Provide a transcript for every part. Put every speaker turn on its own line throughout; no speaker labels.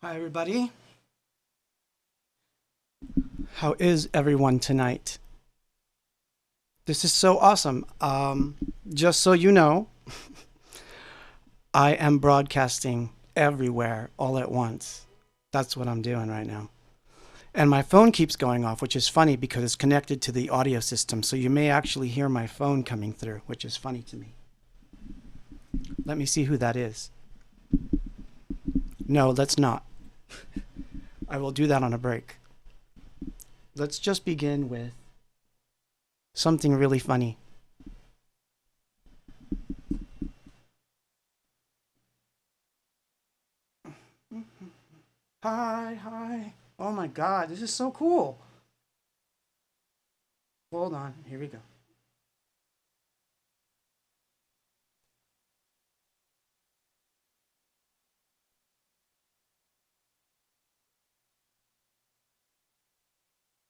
Hi, everybody. How is everyone tonight? This is so awesome. Just so you know, I am broadcasting everywhere all at once. That's what I'm doing right now. And my phone keeps going off, which is funny because it's connected to the audio system. So you may actually hear my phone coming through, which is funny to me. Let me see who that is. No, let's not. I will do that on a break. Let's just begin with something really funny. Hi, hi. Oh my God, this is so cool. Hold on, here we go.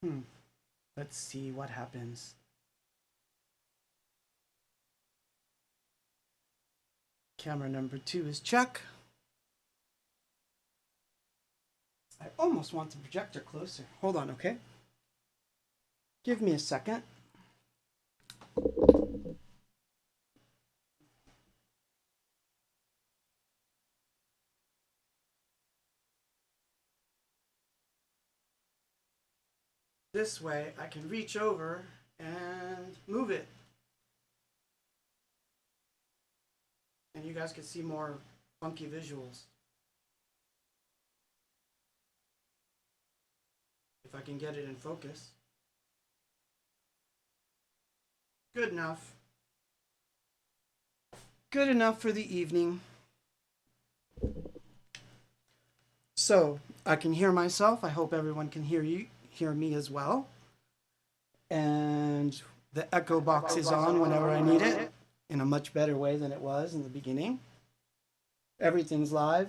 Hmm. Let's see what happens. Camera number 2 is check. I almost want the projector closer. Hold on, okay? Give me a second. This way I can reach over and move it. And you guys can see more funky visuals. If I can get it in focus. Good enough. Good enough for the evening. So I can hear myself. I hope everyone can hear me as well. And the echo box is on whenever I need it in a much better way than it was in the beginning. Everything's live.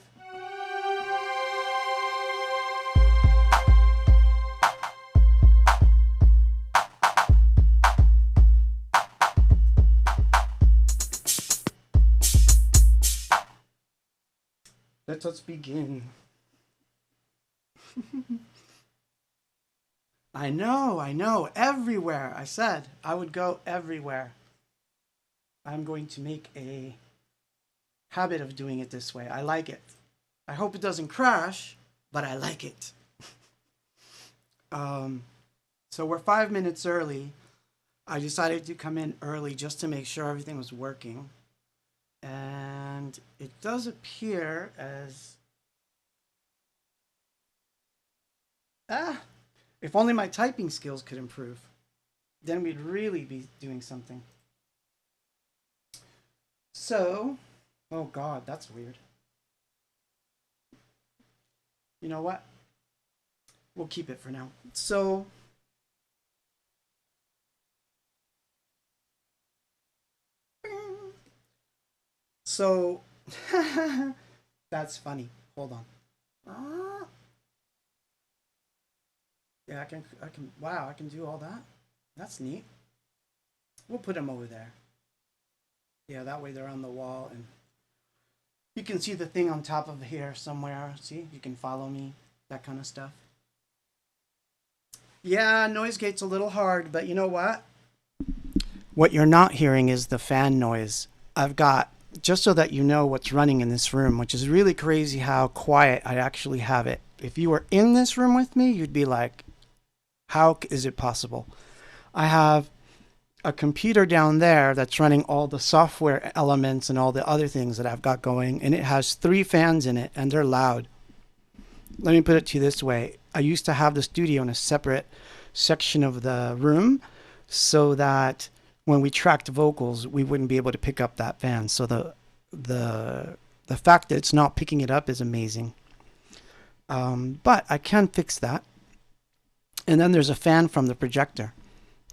Let us begin. I know. Everywhere. I said I would go everywhere. I'm going to make a habit of doing it this way. I like it. I hope it doesn't crash, but I like it. Um, so we're 5 minutes early. I decided to come in early just to make sure everything was working. And it does appear as ah, if only my typing skills could improve, then we'd really be doing something. So, oh God, that's weird. You know what? We'll keep it for now. So, that's funny. Hold on. Ah, yeah, wow, I can do all that. That's neat. We'll put them over there. Yeah, that way they're on the wall and you can see the thing on top of here somewhere. See, you can follow me, that kind of stuff. Yeah, noise gate's a little hard, but you know what? What you're not hearing is the fan noise. I've got, just so that you know what's running in this room, which is really crazy how quiet I actually have it. If you were in this room with me, you'd be like, how is it possible? I have a computer down there that's running all the software elements and all the other things that I've got going, and it has 3 fans in it, and they're loud. Let me put it to you this way. I used to have the studio in a separate section of the room so that when we tracked vocals, we wouldn't be able to pick up that fan. So the the fact that it's not picking it up is amazing. But I can fix that. And then there's a fan from the projector.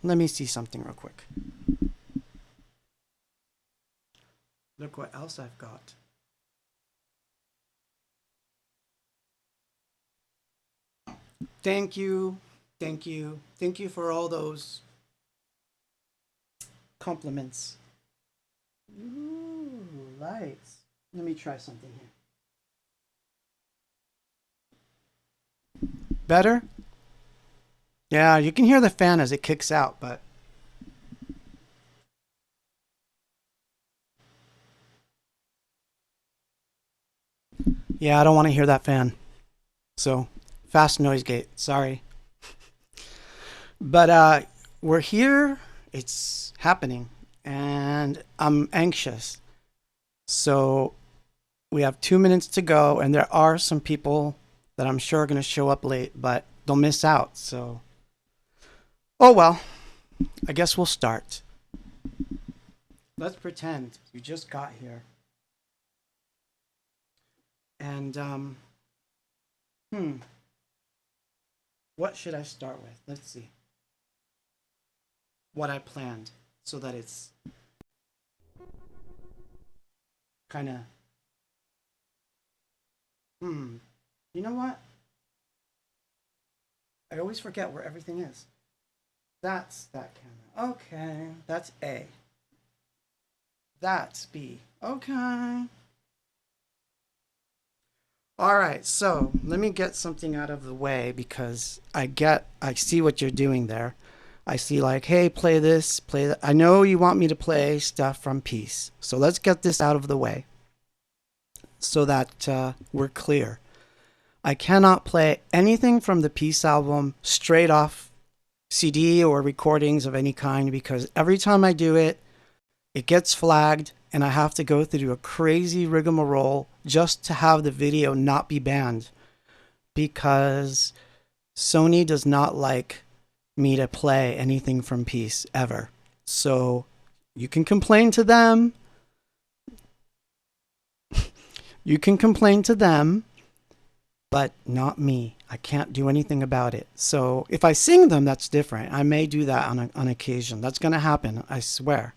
Let me see something real quick. Look what else I've got. Thank you. Thank you. Thank you for all those compliments. Ooh, lights. Let me try something here. Better? Yeah, you can hear the fan as it kicks out, but yeah, I don't want to hear that fan. So, fast noise gate. Sorry. But we're here. It's happening. And I'm anxious. So, we have 2 minutes to go, and there are some people that I'm sure are going to show up late, but they'll miss out. So, oh well, I guess we'll start. Let's pretend you just got here. And, what should I start with? Let's see. What I planned so that it's kind of, you know what? I always forget where everything is. That's that camera. Okay, that's A. That's B. Okay. All right, so let me get something out of the way because I see what you're doing there. I see like, hey, play this, play that. I know you want me to play stuff from Peace. So let's get this out of the way so that we're clear. I cannot play anything from the Peace album straight off CD or recordings of any kind because every time I do it, it gets flagged and I have to go through a crazy rigmarole just to have the video not be banned because Sony does not like me to play anything from Peace ever. So you can complain to them. You can complain to them, but not me. I can't do anything about it. So if I sing them, that's different. I may do that on occasion. That's going to happen, I swear.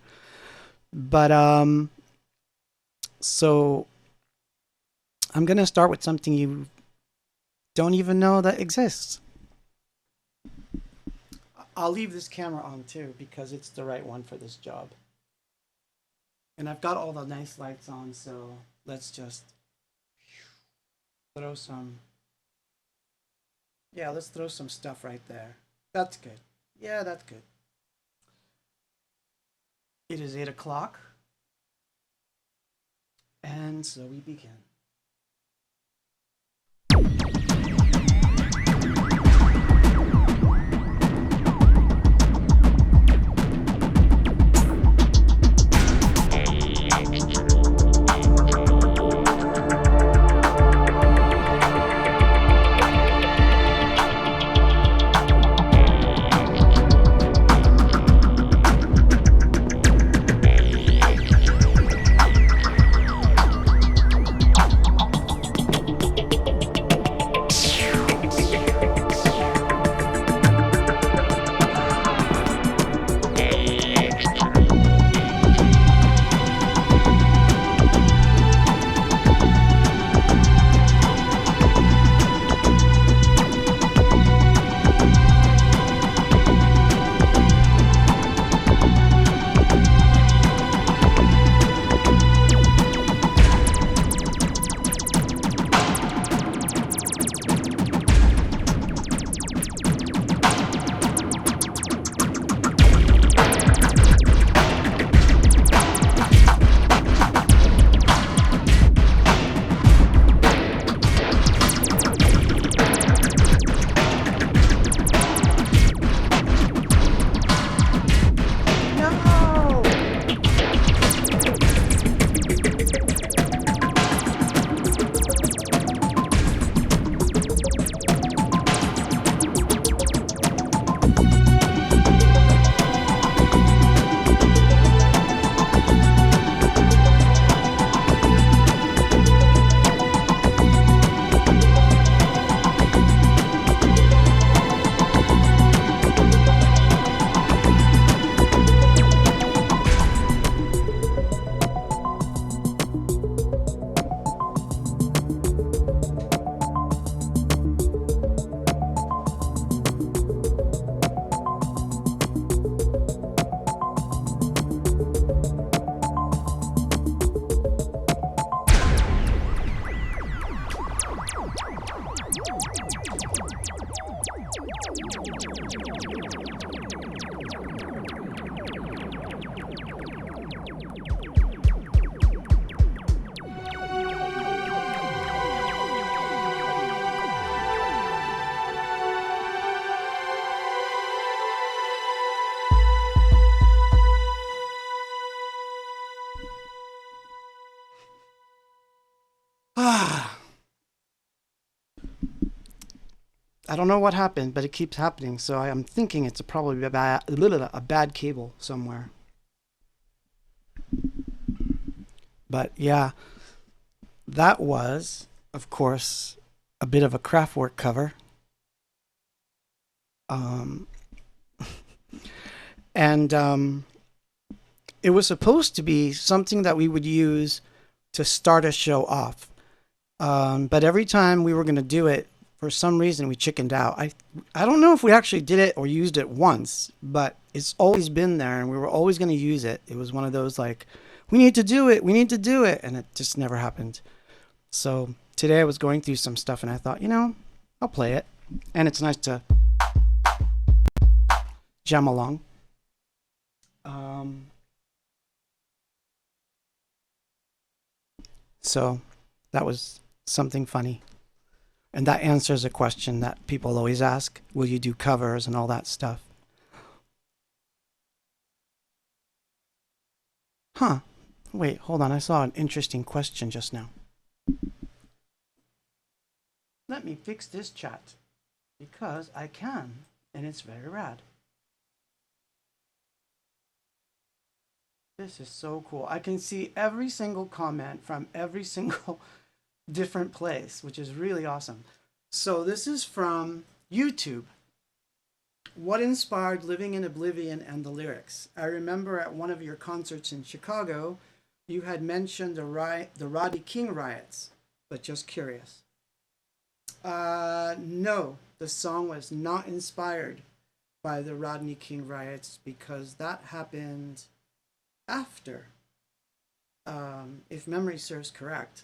But so I'm going to start with something you don't even know that exists. I'll leave this camera on too because it's the right one for this job. And I've got all the nice lights on, so let's just throw some. Yeah, let's throw some stuff right there. That's good. Yeah, that's good. It is 8 o'clock. And so we begin. I don't know what happened, but it keeps happening. So I'm thinking it's probably a bad cable somewhere. But yeah, that was, of course, a bit of a Kraftwerk cover. Um, and it was supposed to be something that we would use to start a show off. But every time we were going to do it, for some reason we chickened out. I don't know if we actually did it or used it once, but it's always been there and we were always going to use it. It was one of those like, we need to do it, we need to do it, and it just never happened. So today I was going through some stuff and I thought, I'll play it. And it's nice to jam along. Um, so that was something funny. And that answers a question that people always ask. Will you do covers and all that stuff? Huh. Wait, hold on. I saw an interesting question just now. Let me fix this chat because I can, and it's very rad. This is so cool. I can see every single comment from every single different place, which is really awesome. So this is from YouTube. What inspired Living in Oblivion and the lyrics? I remember at one of your concerts in Chicago, you had mentioned the Rodney King riots, but just curious. No, the song was not inspired by the Rodney King riots because that happened after, if memory serves correct.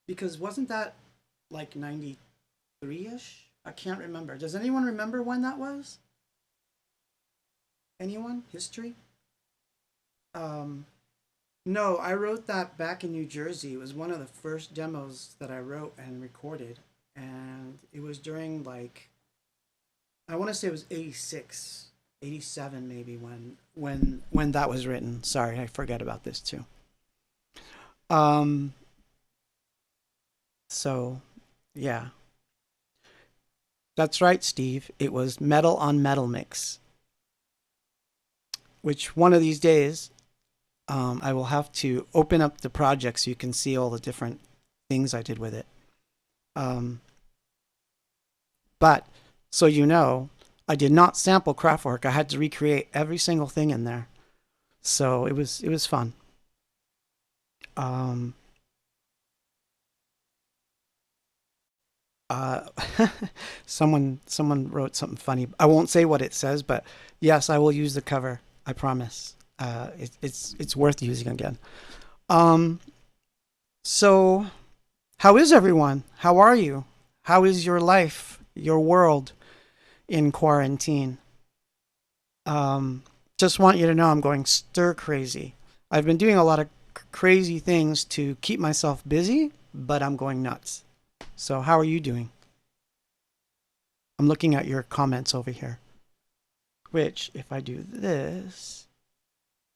Because wasn't that like 93 ish? I can't remember. Does anyone remember when that was? Anyone? History? Um, no, I wrote that back in New Jersey. It was one of the first demos that I wrote and recorded. And it was during like, I want to say it was 86, 87 maybe when that was written. Sorry, I forget about this too. Um, so yeah. That's right, Steve. It was metal on metal mix, which one of these days I will have to open up the project so you can see all the different things I did with it. Um, but so you know, I did not sample Kraftwerk. I had to recreate every single thing in there. So it was fun. Um, uh, someone wrote something funny. I won't say what it says, but yes, I will use the cover. I promise. It's worth using again. Um, so how is everyone? How are you? How is your life, your world in quarantine? Just want you to know I'm going stir crazy. I've been doing a lot of crazy things to keep myself busy, but I'm going nuts. So how are you doing? I'm looking at your comments over here, which if I do this,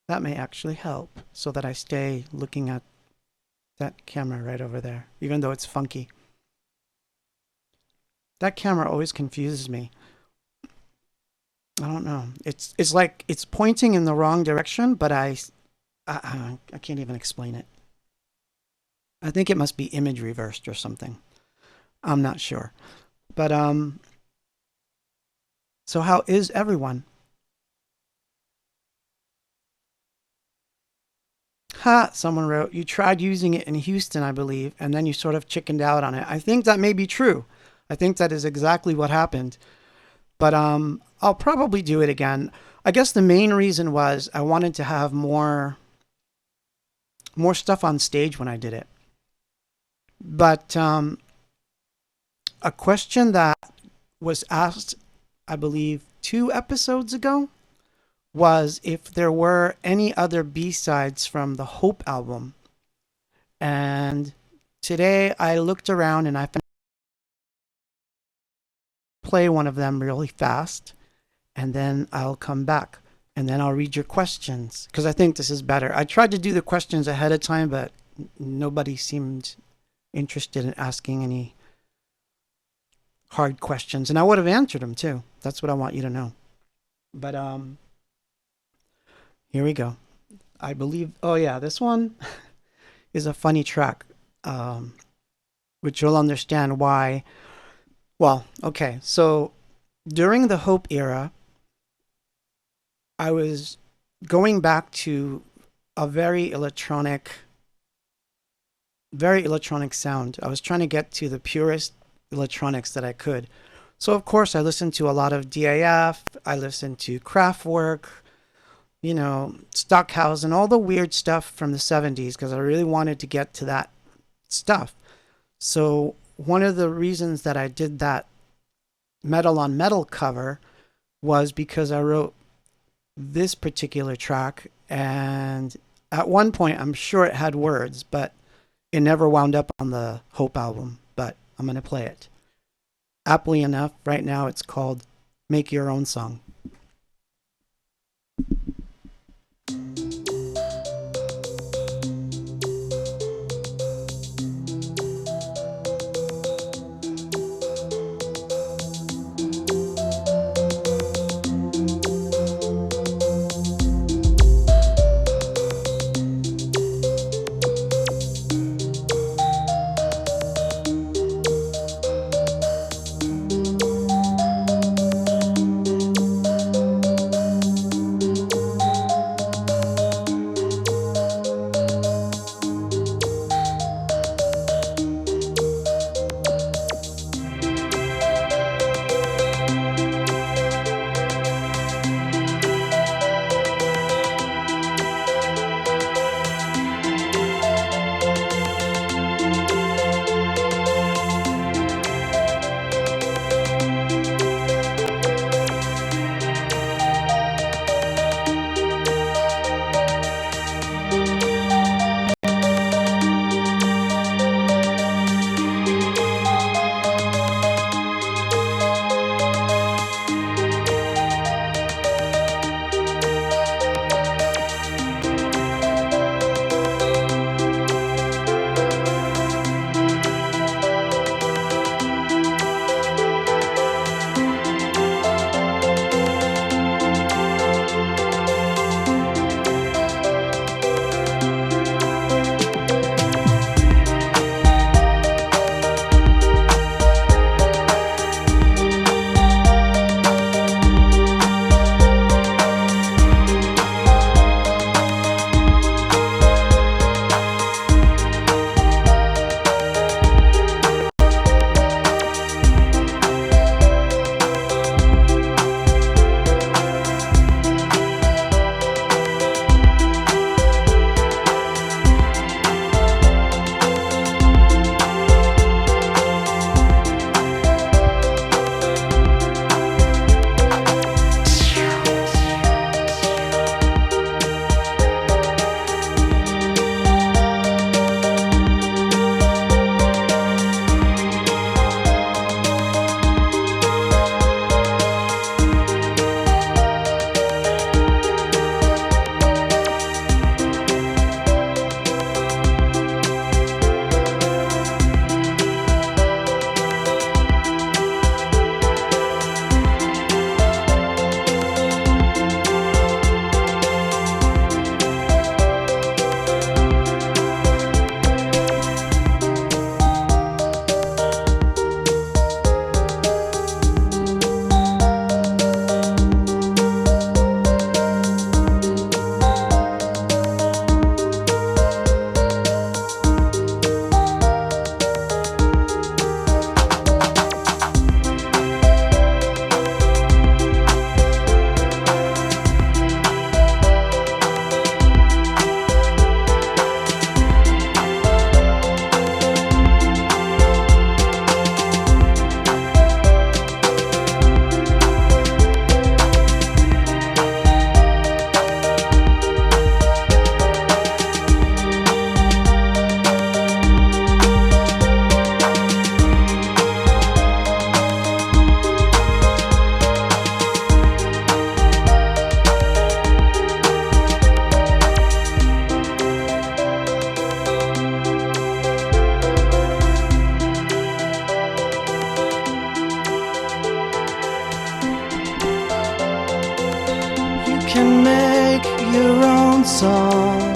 that may actually help so that I stay looking at that camera right over there, even though it's funky. That camera always confuses me. I don't know. It's like it's pointing in the wrong direction, but I can't even explain it. I think it must be image reversed or something. I'm not sure. But so how is everyone? Ha, someone wrote, you tried using it in Houston, I believe, and then you sort of chickened out on it. I think that may be true. I think that is exactly what happened. But I'll probably do it again. I guess the main reason was I wanted to have more stuff on stage when I did it. But a question that was asked, I believe, 2 episodes ago was if there were any other B-sides from the Hope album. And today I looked around and I found play one of them really fast and then I'll come back and then I'll read your questions because I think this is better. I tried to do the questions ahead of time, but nobody seemed interested in asking any hard questions, and I would have answered them too. That's what I want you to know. But here we go. I believe. Oh yeah, this one is a funny track, um, which you'll understand why. Well, okay. So during the Hope era, I was going back to a very electronic sound. I was trying to get to the purest electronics that I could. So of course I listened to a lot of DAF, I listened to Kraftwerk, Stockhausen, all the weird stuff from the 70s because I really wanted to get to that stuff. So one of the reasons that I did that metal on metal cover was because I wrote this particular track, and at one point I'm sure it had words, but it never wound up on the Hope album. But I'm going to play it. Aptly enough, right now it's called Make Your Own Song. your own song.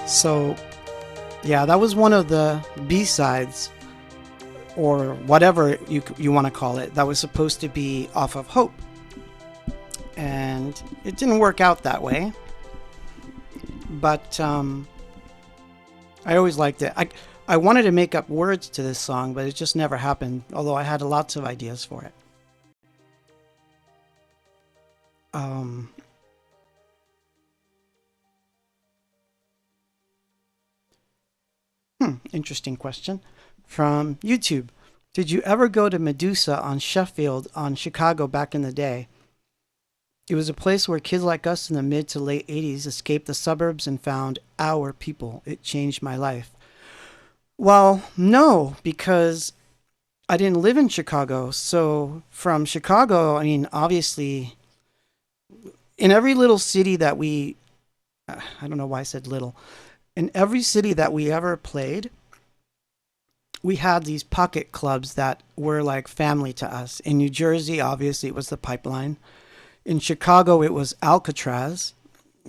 So, yeah, that was one of the B-sides, or whatever you want to call it, that was supposed to be off of Hope. And it didn't work out that way. But I always liked it. I wanted to make up words to this song, but it just never happened, although I had lots of ideas for it. Interesting question from YouTube. Did you ever go to Medusa on Sheffield on Chicago back in the day? It was a place where kids like us in the mid to late 80s escaped the suburbs and found our people. It changed my life. Well, no, because I didn't live in Chicago. So from Chicago, I mean, obviously, in every little city that I don't know why I said little, in every city that we ever played, we had these pocket clubs that were like family to us. In New Jersey, obviously, it was the Pipeline. In Chicago, it was Alcatraz.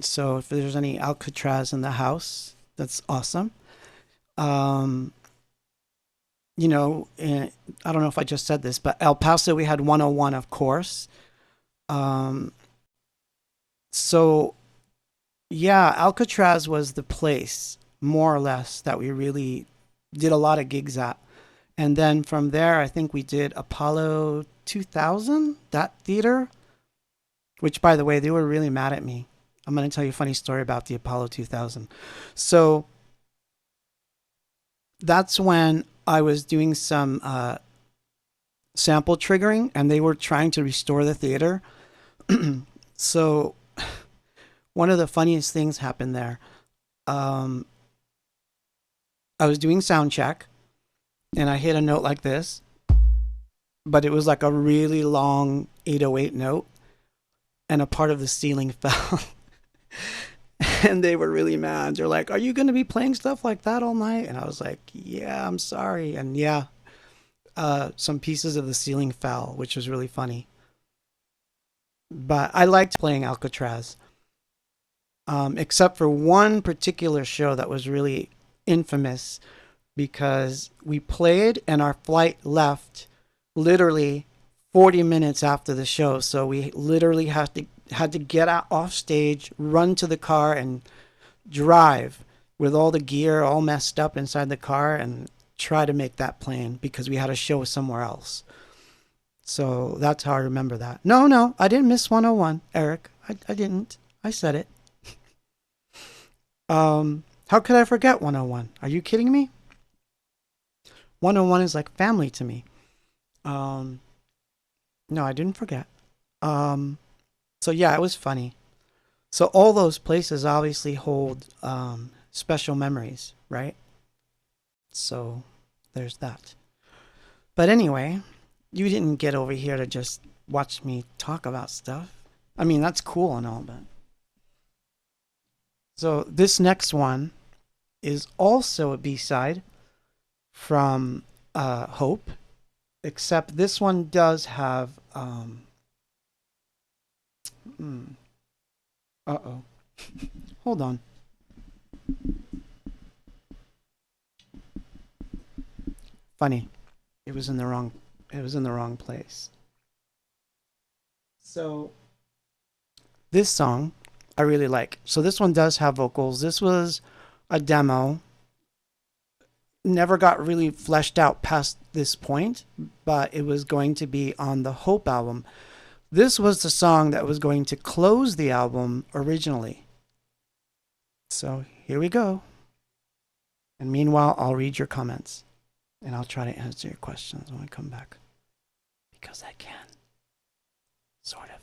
So if there's any Alcatraz in the house, that's awesome. You know, I don't know if I just said this, but El Paso, we had 101, of course. So, yeah, Alcatraz was the place, more or less, that we really did a lot of gigs at. And then from there, I think we did Apollo 2000, that theater, which, by the way, they were really mad at me. I'm going to tell you a funny story about the Apollo 2000. So that's when I was doing some sample triggering, and they were trying to restore the theater. So one of the funniest things happened there. I was doing sound check, and I hit a note like this, but it was like a really long 808 note, and a part of the ceiling fell. And they were really mad. They're like, "Are you going to be playing stuff like that all night?" And I was like, "Yeah, I'm sorry." And yeah, some pieces of the ceiling fell, which was really funny. But I liked playing Alcatraz, except for one particular show that was really infamous because we played and our flight left literally 40 minutes after the show. So we literally had to get out off stage, run to the car, and drive with all the gear all messed up inside the car and try to make that plane because we had a show somewhere else. So that's how I remember that. No, I didn't miss 101, Eric. I didn't. I said it. How could I forget 101? Are you kidding me? 101 is like family to me. No, I didn't forget. So yeah, it was funny. So all those places obviously hold special memories, right? So there's that. But anyway, you didn't get over here to just watch me talk about stuff. I mean, that's cool and all, but. So this next one is also a B-side from Hope, except this one does have uh-oh. Hold on. Funny. It was in the wrong place. So this song I really like. So this one does have vocals. This was a demo. Never got really fleshed out past this point, but it was going to be on the Hope album. This was the song that was going to close the album originally. So here we go. And meanwhile, I'll read your comments and I'll try to answer your questions when I come back. Because I can. Sort of.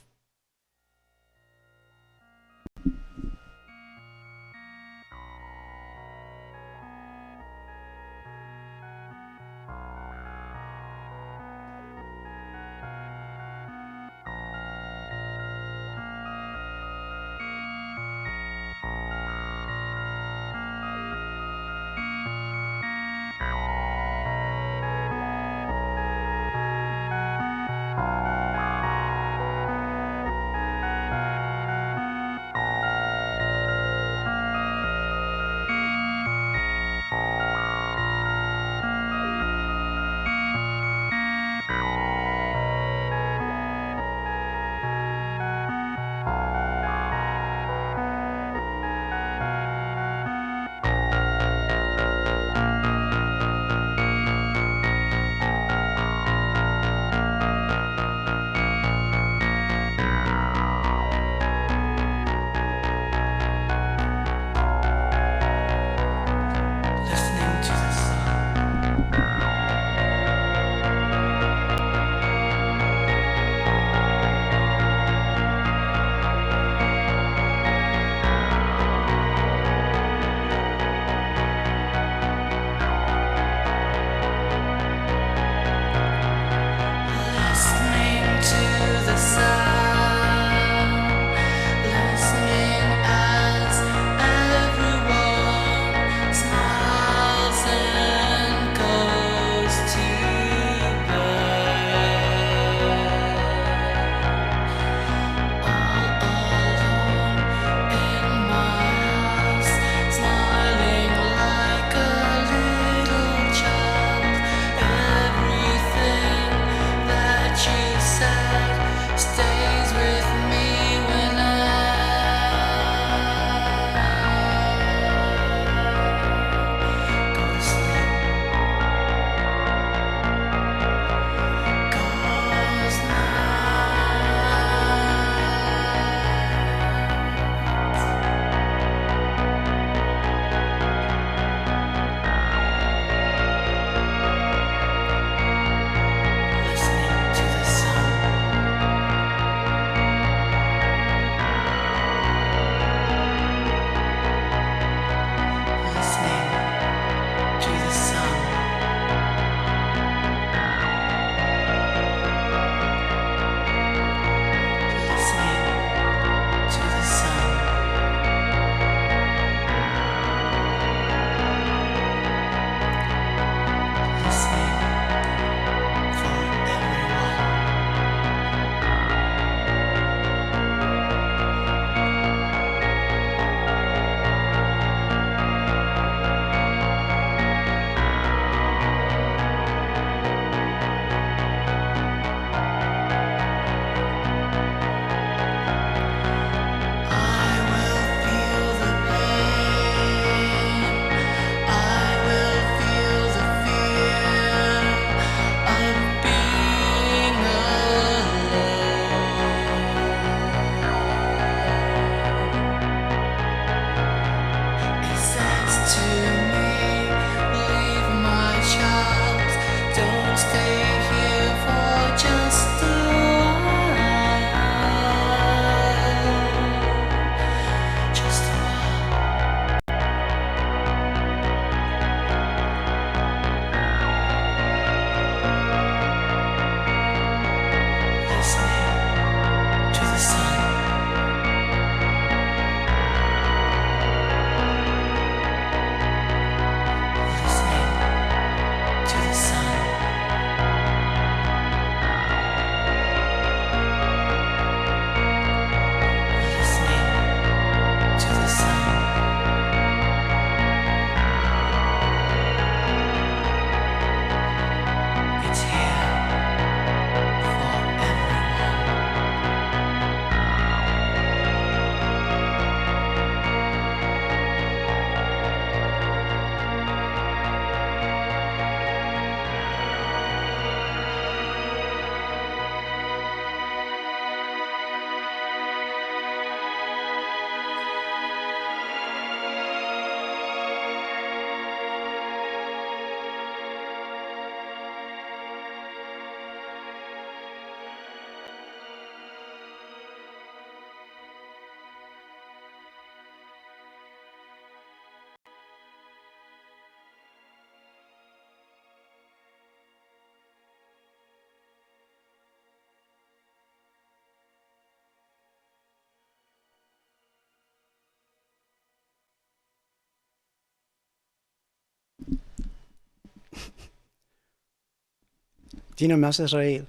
Do you know Mesa Israel?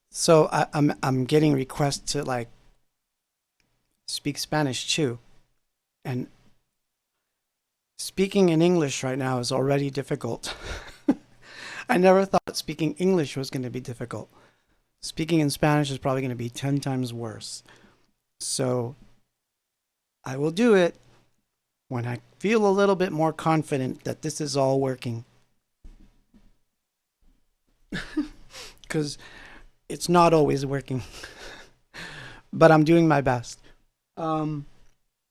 So I'm getting requests to like speak Spanish too, and speaking in English right now is already difficult. I never thought speaking English was going to be difficult. Speaking in Spanish is probably going to be 10 times worse. So I will do it when I feel a little bit more confident that this is all working. Because it's not always working, but I'm doing my best. Um,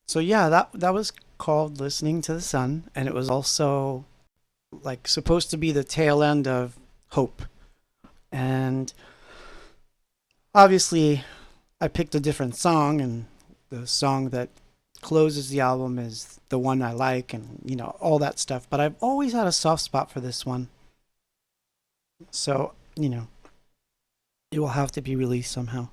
so yeah, that was called Listening to the Sun, and it was also like supposed to be the tail end of Hope. And obviously, I picked a different song, and the song that closes the album is the one I like, and all that stuff. But I've always had a soft spot for this one, so it will have to be released somehow.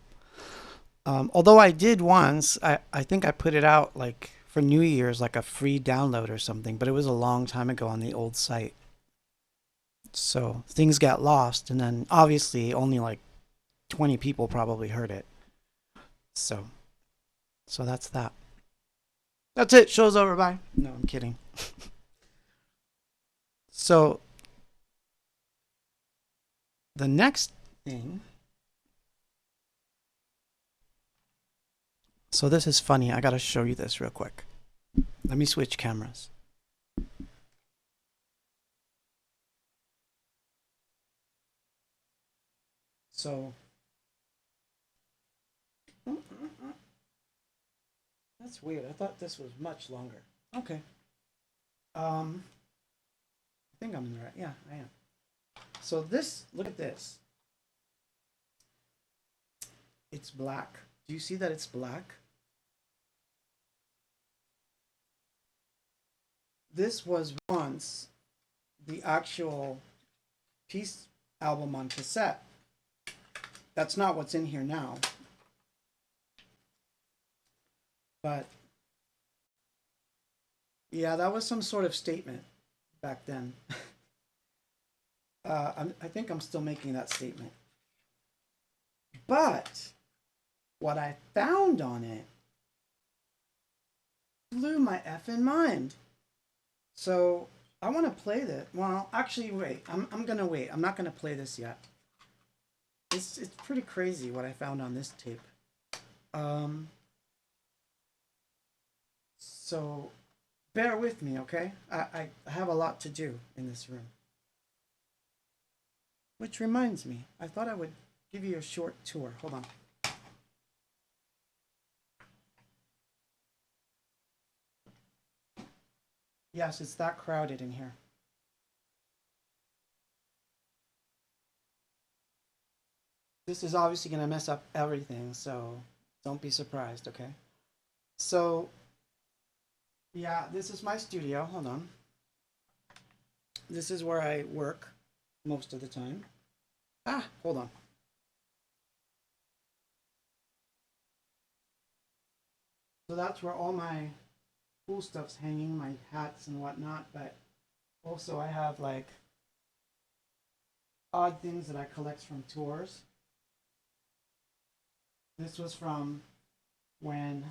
Although I did once, I think I put it out like for New Year's, like a free download or something, but it was a long time ago on the old site. So things got lost, and then obviously only like 20 people probably heard it. So, so that's that. That's it. Show's over. Bye. No, I'm kidding. So the next thing. So this is funny. I gotta show you this real quick. Let me switch cameras. So that's weird. I thought this was much longer. Okay. I think I'm in the right. Yeah, I am. So this, look at this. It's black. Do you see that it's black? This was once the actual Peace album on cassette. That's not what's in here now. But yeah, that was some sort of statement back then. I think I'm still making that statement. But what I found on it blew my effing mind. So I want to play this. Well, actually, wait. I'm gonna wait. I'm not gonna play this yet. It's pretty crazy what I found on this tape. Um, so bear with me, okay? I have a lot to do in this room. Which reminds me, I thought I would give you a short tour. Hold on. Yes, it's that crowded in here. This is obviously going to mess up everything, so don't be surprised, okay? So, yeah, this is my studio. Hold on. This is where I work most of the time. Ah, hold on. So that's where all my cool stuff's hanging, my hats and whatnot, but also I have like odd things that I collect from tours. This was from when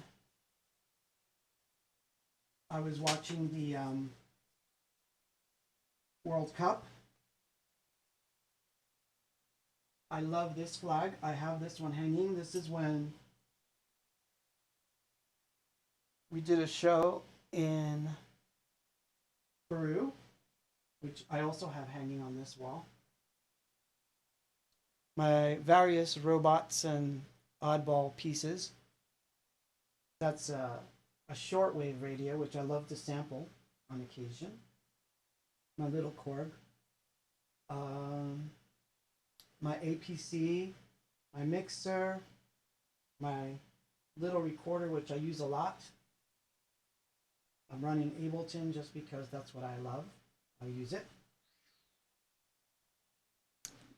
I was watching the World Cup. I love this flag. I have this one hanging. This is when we did a show in Peru, which I also have hanging on this wall. My various robots and oddball pieces. That's a shortwave radio, which I love to sample on occasion. My little Korg. Um, my APC, my mixer, my little recorder, which I use a lot. I'm running Ableton just because that's what I love. I use it.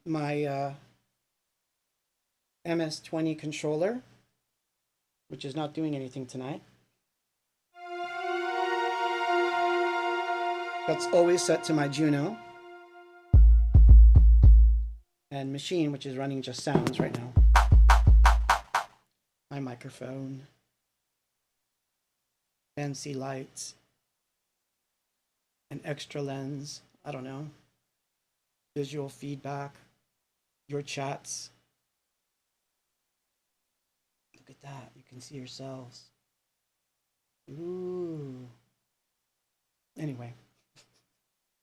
My MS-20 controller, which is not doing anything tonight. That's always set to my Juno. and machine, which is running just sounds right now. My microphone, fancy lights, an extra lens, I don't know, visual feedback, your chats. Look at that, you can see yourselves. Ooh. Anyway,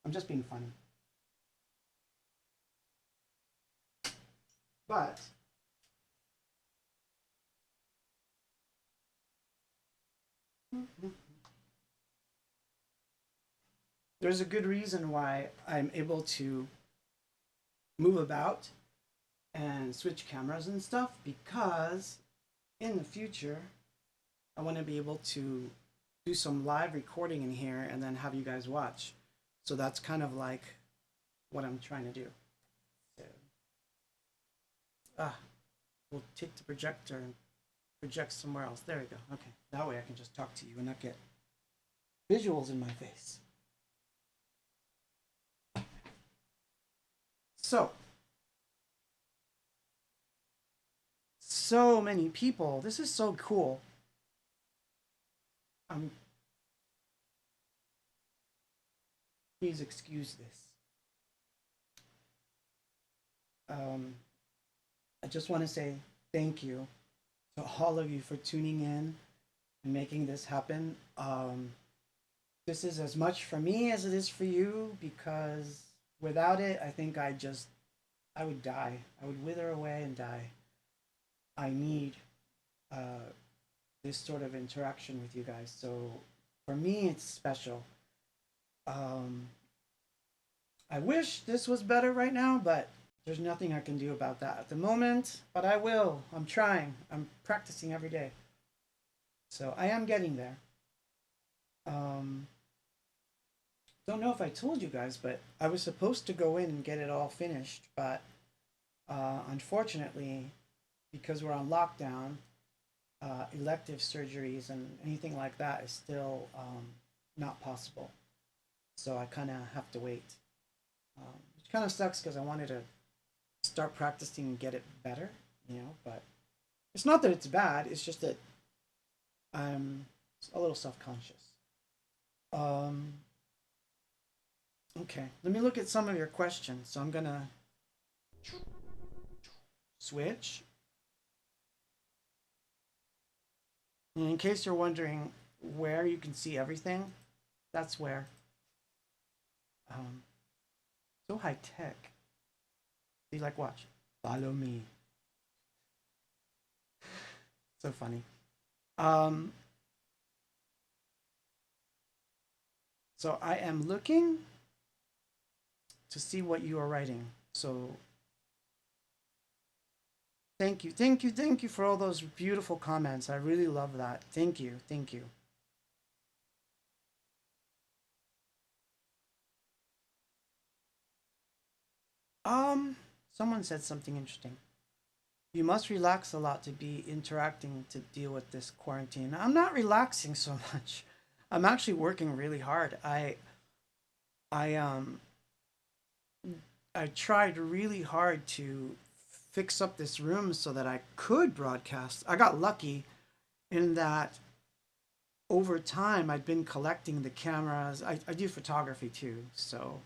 I'm just being funny. But there's a good reason why I'm able to move about and switch cameras and stuff, because in the future I want to be able to do some live recording in here and then have you guys watch. So that's kind of like what I'm trying to do. So, we'll take the projector and project somewhere else. There we go. Okay, that way I can just talk to you and not get visuals in my face. So many people. This is so cool. Please excuse this. I just want to say thank you to all of you for tuning in and making this happen. This is as much for me as it is for you, because without it, I think I would die. I would wither away and die. I need this sort of interaction with you guys. So for me, it's special. Um, I wish this was better right now, but there's nothing I can do about that at the moment. But I will. I'm trying. I'm practicing every day. So I am getting there. Um, don't know if I told you guys, but I was supposed to go in and get it all finished, but unfortunately, because we're on lockdown, elective surgeries and anything like that is still not possible. So I kind of have to wait, which kind of sucks because I wanted to start practicing and get it better, you know. But it's not that it's bad; it's just that I'm a little self-conscious. Um, okay, let me look at some of your questions. So I'm gonna switch. And in case you're wondering where you can see everything, that's where. Um, so high tech. See, like, watch. Follow me. So funny. Um, so I am looking to see what you are writing. So thank you, thank you, thank you for all those beautiful comments. I really love that. Thank you, thank you. Someone said something interesting. You must relax a lot to be interacting to deal with this quarantine. I'm not relaxing so much. I'm actually working really hard. I I tried really hard to fix up this room so that I could broadcast. I got lucky in that over time I'd been collecting the cameras. I do photography too, so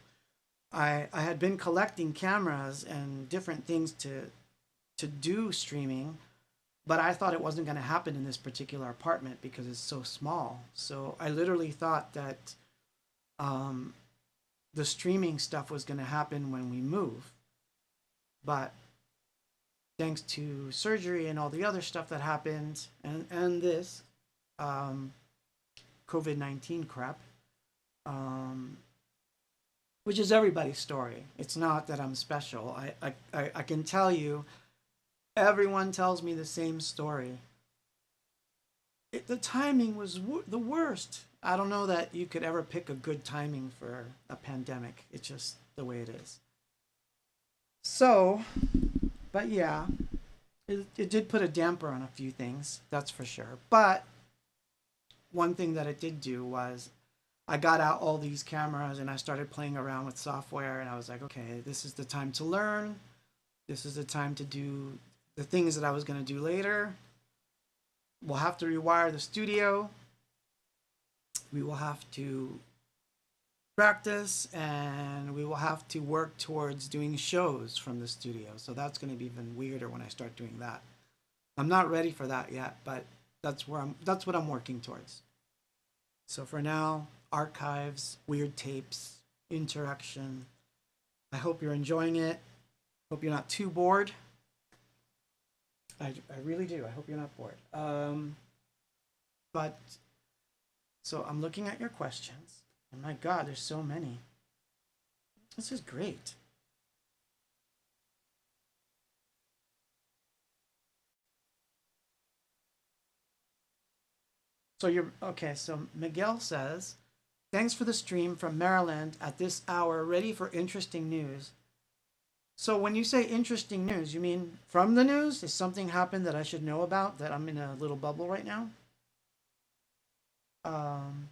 I had been collecting cameras and different things to do streaming, but I thought it wasn't going to happen in this particular apartment because it's so small. So I literally thought that um, the streaming stuff was going to happen when we move. But thanks to surgery and all the other stuff that happened, and this um, COVID 19 crap, um, which is everybody's story. It's not that I'm special. I can tell you, everyone tells me the same story. The timing was the worst. I don't know that you could ever pick a good timing for a pandemic. It's just the way it is. So, but yeah, it did put a damper on a few things, that's for sure. But one thing that it did do was I got out all these cameras and I started playing around with software, and I was like, okay, this is the time to learn. This is the time to do the things that I was going to do later. We'll have to rewire the studio. We will have to practice, and we will have to work towards doing shows from the studio. So that's going to be even weirder when I start doing that. I'm not ready for that yet, but that's what I'm working towards. So for now, archives, weird tapes, interaction. I hope you're enjoying it. Hope you're not too bored. I really do. I hope you're not bored. But so I'm looking at your questions. And my God, there's so many. This is great. So you're okay. So Miguel says, thanks for the stream from Maryland at this hour, ready for interesting news. So when you say interesting news, you mean from the news? Is something happened that I should know about that I'm in a little bubble right now? Um,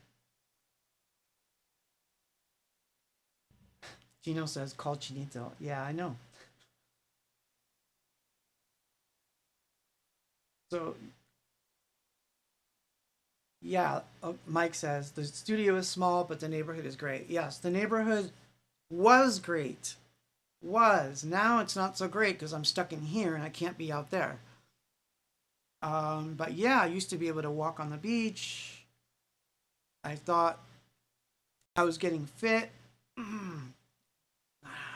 Gino says, call Chinito. Yeah, I know. So yeah, Mike says the studio is small, but the neighborhood is great. Yes, the neighborhood was great. Was. Now it's not so great because I'm stuck in here and I can't be out there. But yeah, I used to be able to walk on the beach. I thought I was getting fit.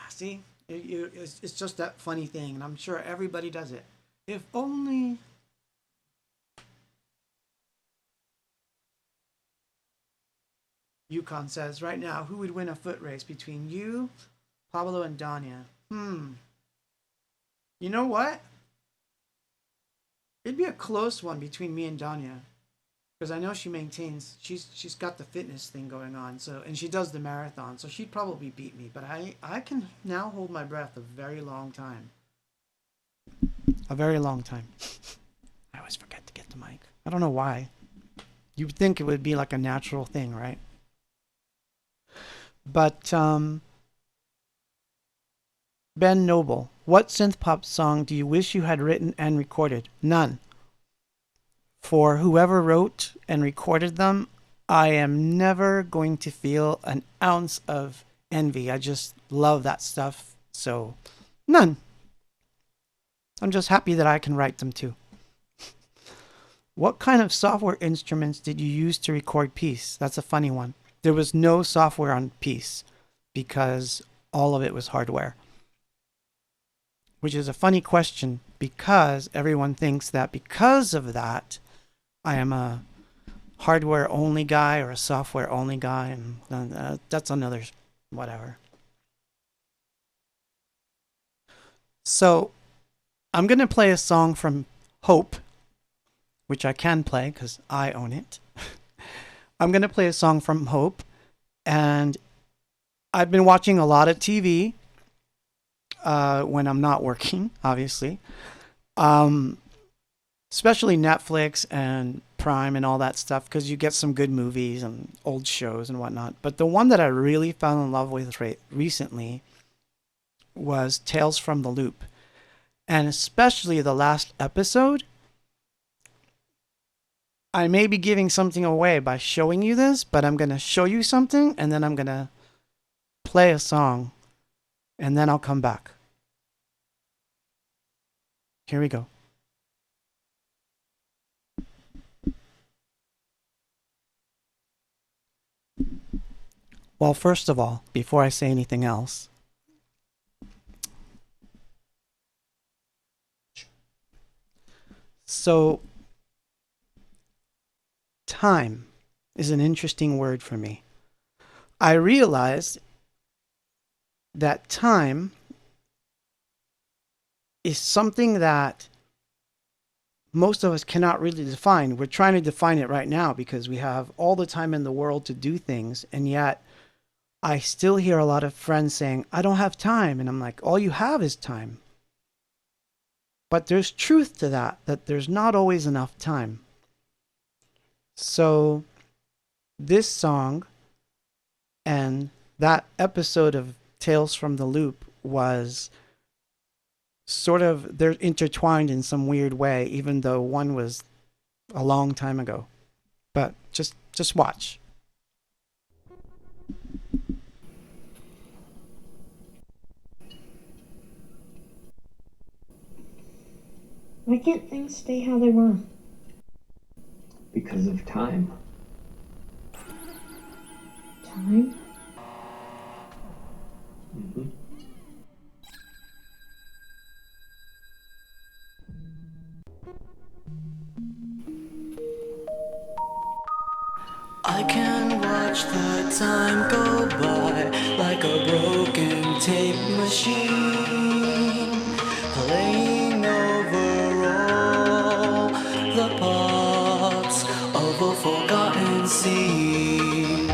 See, it's just that funny thing, and I'm sure everybody does it. If only. Yukon says right now, who would win a foot race between you, Pablo, and Danya? You know what? It'd be a close one between me and Danya, because I know she maintains. She's got the fitness thing going on. So and she does the marathon, so she'd probably beat me. But I can now hold my breath a very long time. A very long time. I always forget to get the mic. I don't know why. You'd think it would be like a natural thing, right? But Ben Noble, what synthpop song do you wish you had written and recorded? None. For whoever wrote and recorded them, I am never going to feel an ounce of envy. I just love that stuff. So, none. I'm just happy that I can write them too. What kind of software instruments did you use to record Peace? That's a funny one. There was no software on Peace because all of it was hardware. Which is a funny question because everyone thinks that because of that, I am a hardware only guy or a software only guy, and that's another whatever. So I'm going to play a song from Hope, which I can play because I own it. I'm going to play a song from Hope, and I've been watching a lot of TV when I'm not working, obviously. Especially Netflix and Prime and all that stuff, because you get some good movies and old shows and whatnot. But the one that I really fell in love with recently was Tales from the Loop. And especially the last episode. I may be giving something away by showing you this, but I'm going to show you something and then I'm going to play a song and then I'll come back. Here we go. Well, first of all, before I say anything else, so time is an interesting word for me. I realized that time is something that most of us cannot really define. We're trying to define it right now because we have all the time in the world to do things, and yet I still hear a lot of friends saying, I don't have time. And I'm like, all you have is time. But there's truth to that there's not always enough time. So this song and that episode of Tales from the Loop was sort of they're intertwined in some weird way, even though one was a long time ago. But just watch.
Why can't things stay how they were?
Because of time.
Time?
Mm-hmm.
I can watch the time go by like a broken tape machine, playing over all the parts of a forgotten scene.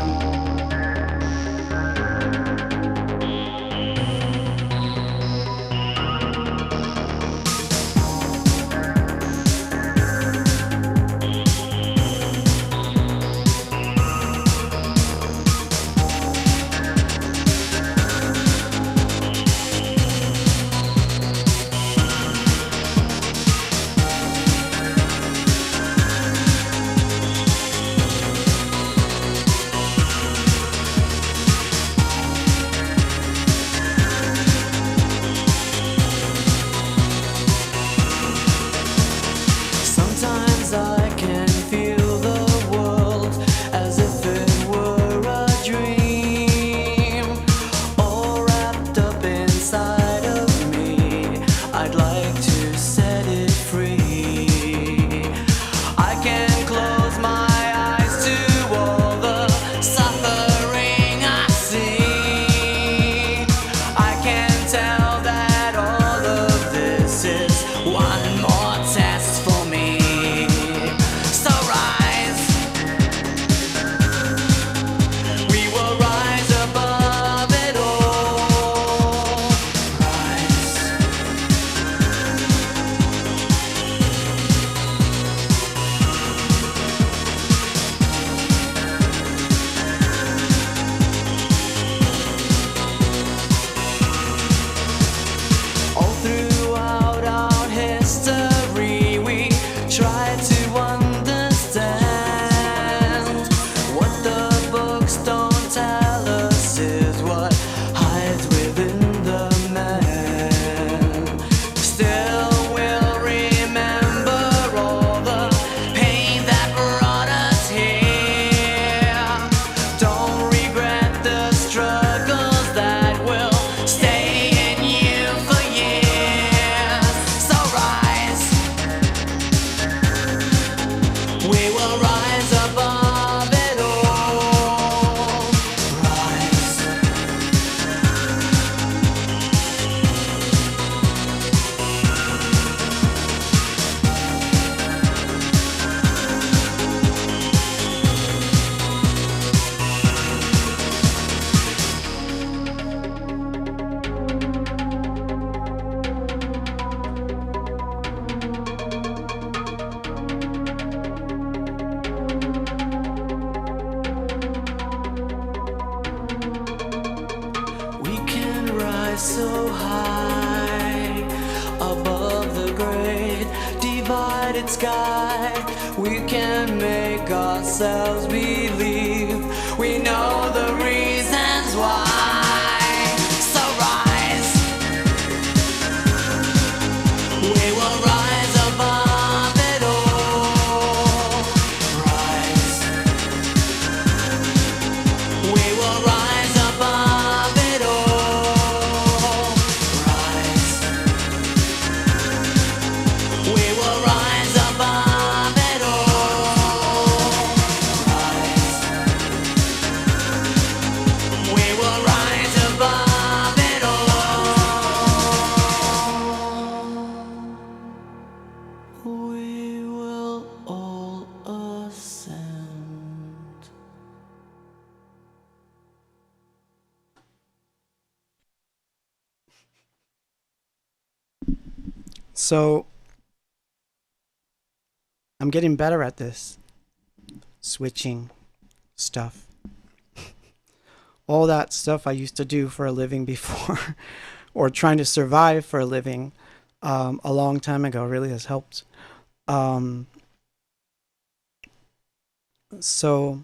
Sometimes I can feel the world as if it were a dream, all wrapped up inside of me. I'd like to set it free. I can close my eyes to all the suffering I see. I can tell that all of this is one more test for me. So rise, we will rise above it all. Rise. All throughout our history, we try to understand. What the books don't tell us is what hides within the man. Still, we'll remember all the pain that brought us here. Don't regret the struggles that will stay in you for years. So rise, we will rise above it all. Rise. We can rise so high above the great divided sky. We can make ourselves believe we know the reasons why. So rise, we will rise above it all. Rise. We will rise above it all. Rise. We will rise above it all. Rise. We will rise above it all. We will all ascend.
So I'm getting better at this. Switching stuff. All that stuff I used to do for a living before, or trying to survive for a living. a long time ago really has helped. Um, so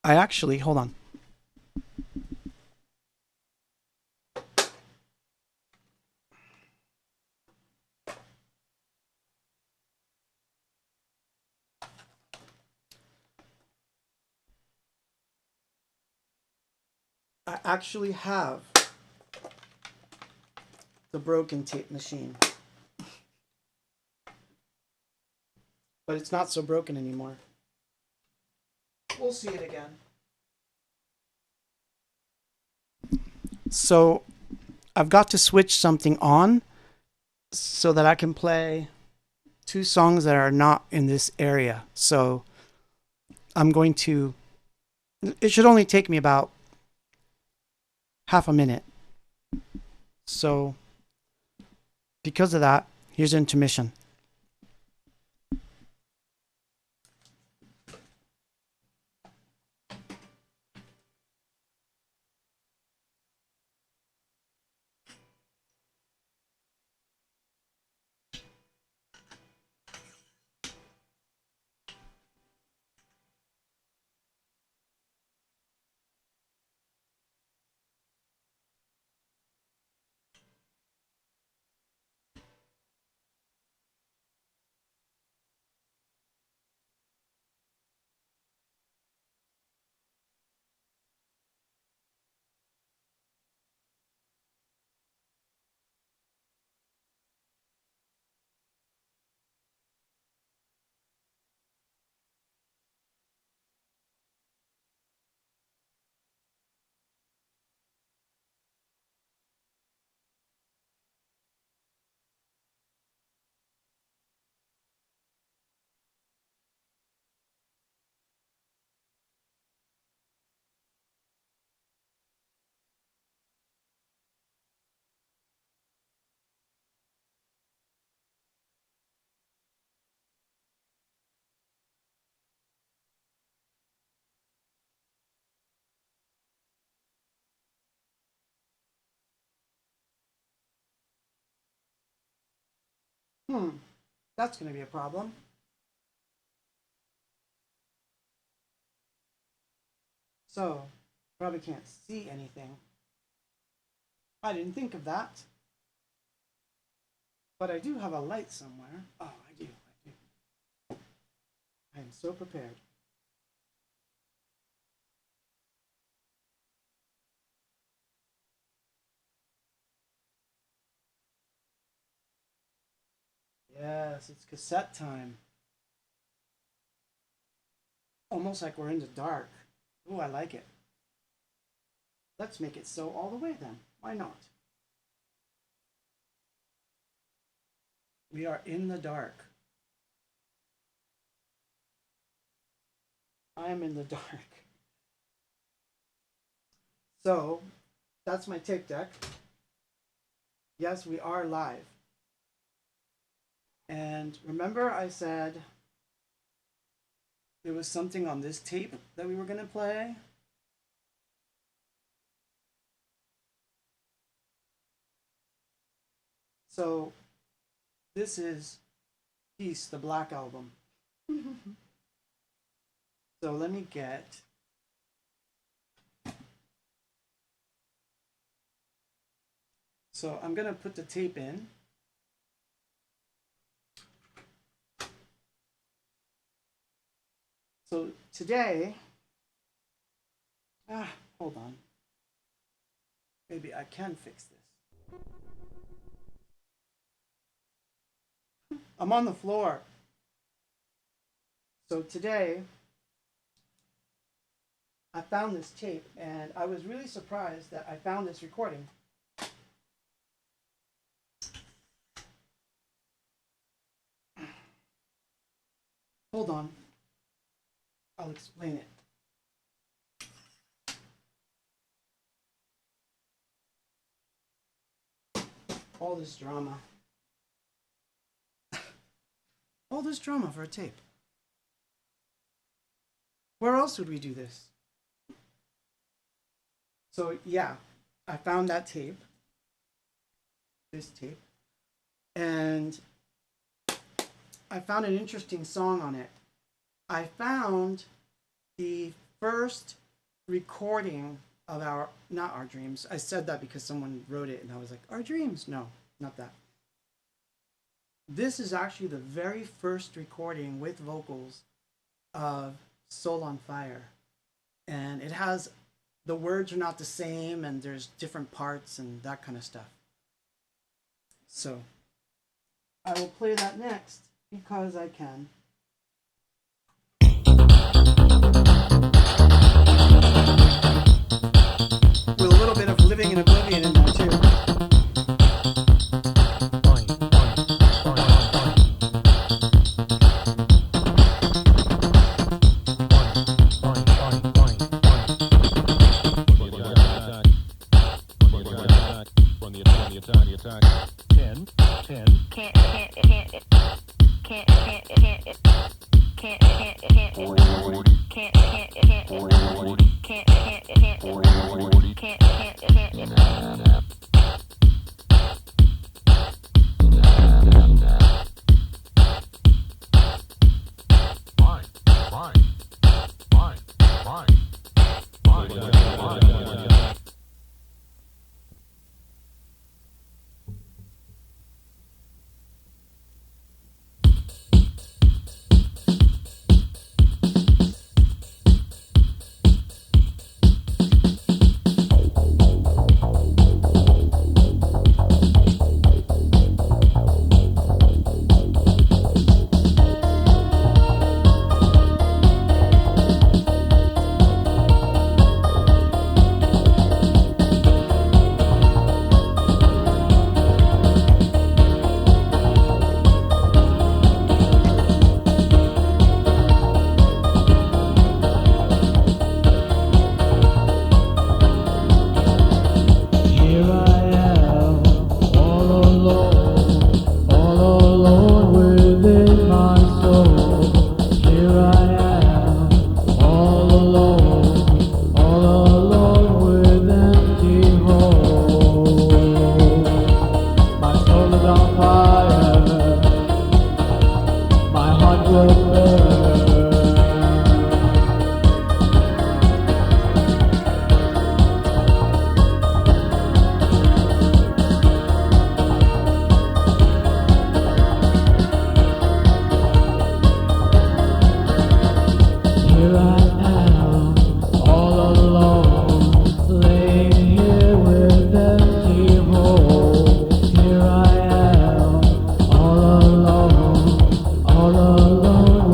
I actually, hold on. I actually have the broken tape machine, but it's not so broken anymore. We'll see it again. So I've got to switch something on so that I can play two songs that are not in this area. So I'm going to, it should only take me about half a minute. So because of that, here's intermission. That's going to be a problem. So, probably can't see anything. I didn't think of that. But I do have a light somewhere. Oh, I do. I am so prepared. Yes, it's cassette time. Almost like we're in the dark. Ooh, I like it. Let's make it so all the way then. Why not? We are in the dark. I am in the dark. So, that's my tape deck. Yes, we are live. And remember I said there was something on this tape that we were going to play? So, this is Peace, the Black Album. So let me get. So I'm gonna put the tape in. So today, hold on. Maybe I can fix this. I'm on the floor. So today, I found this tape and I was really surprised that I found this recording. Hold on. I'll explain it. All this drama. All this drama for a tape. Where else would we do this? So yeah, I found that tape. this tape, and I found an interesting song on it. I found the first recording of not our dreams. I said that because someone wrote it and I was like, our dreams? No, not that. This is actually the very first recording with vocals of Soul on Fire. And it has, the words are not the same and there's different parts and that kind of stuff. So I will play that next because I can. With a little bit of Living in Oblivion in there too.
All alone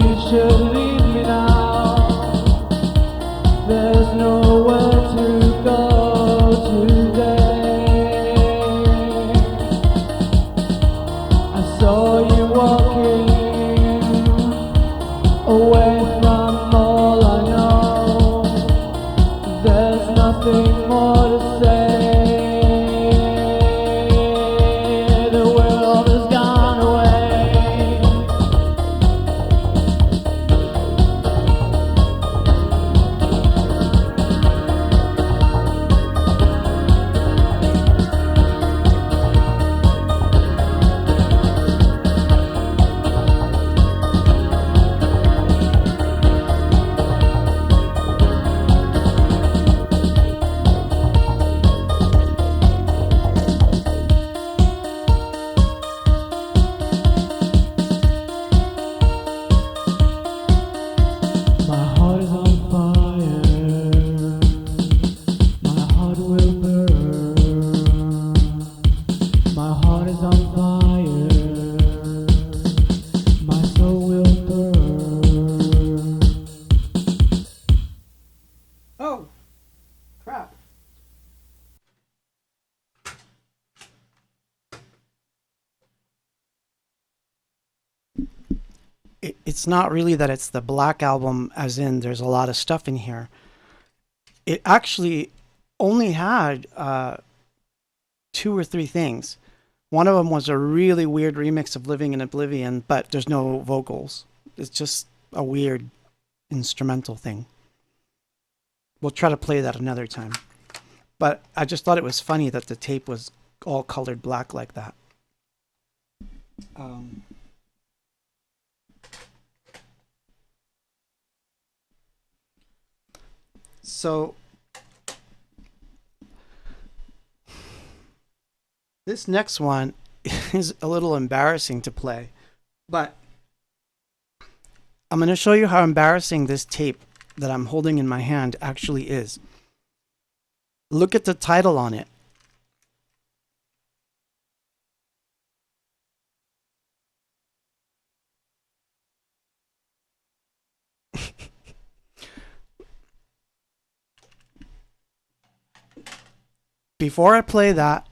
you should leave me now. There's nowhere to go today. I saw you walking away from all I know. There's nothing more to say. The world has gone away. My heart is on fire. My heart will burn. My heart is on fire. My soul will burn.
Oh, crap. It's not really that it's the Black Album, as in there's a lot of stuff in here. It actually only had 2 or 3 things. One of them was a really weird remix of Living in Oblivion, but there's no vocals. It's just a weird instrumental thing. We'll try to play that another time. But I just thought it was funny that the tape was all colored black like that. So this next one is a little embarrassing to play, but I'm going to show you how embarrassing this tape that I'm holding in my hand actually is. Look at the title on it. Before I play that,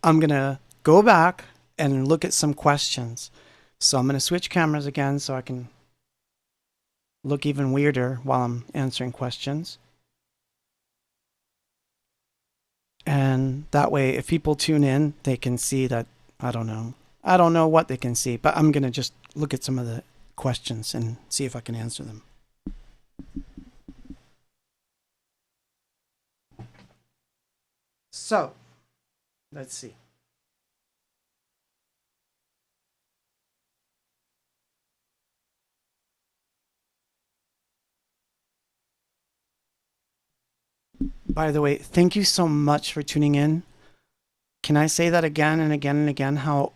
I'm going to go back and look at some questions. So I'm going to switch cameras again so I can look even weirder while I'm answering questions. And that way, if people tune in, they can see that, I don't know what they can see, but I'm going to just look at some of the questions and see if I can answer them. So, let's see. By the way, thank you so much for tuning in. Can I say that again and again and again, how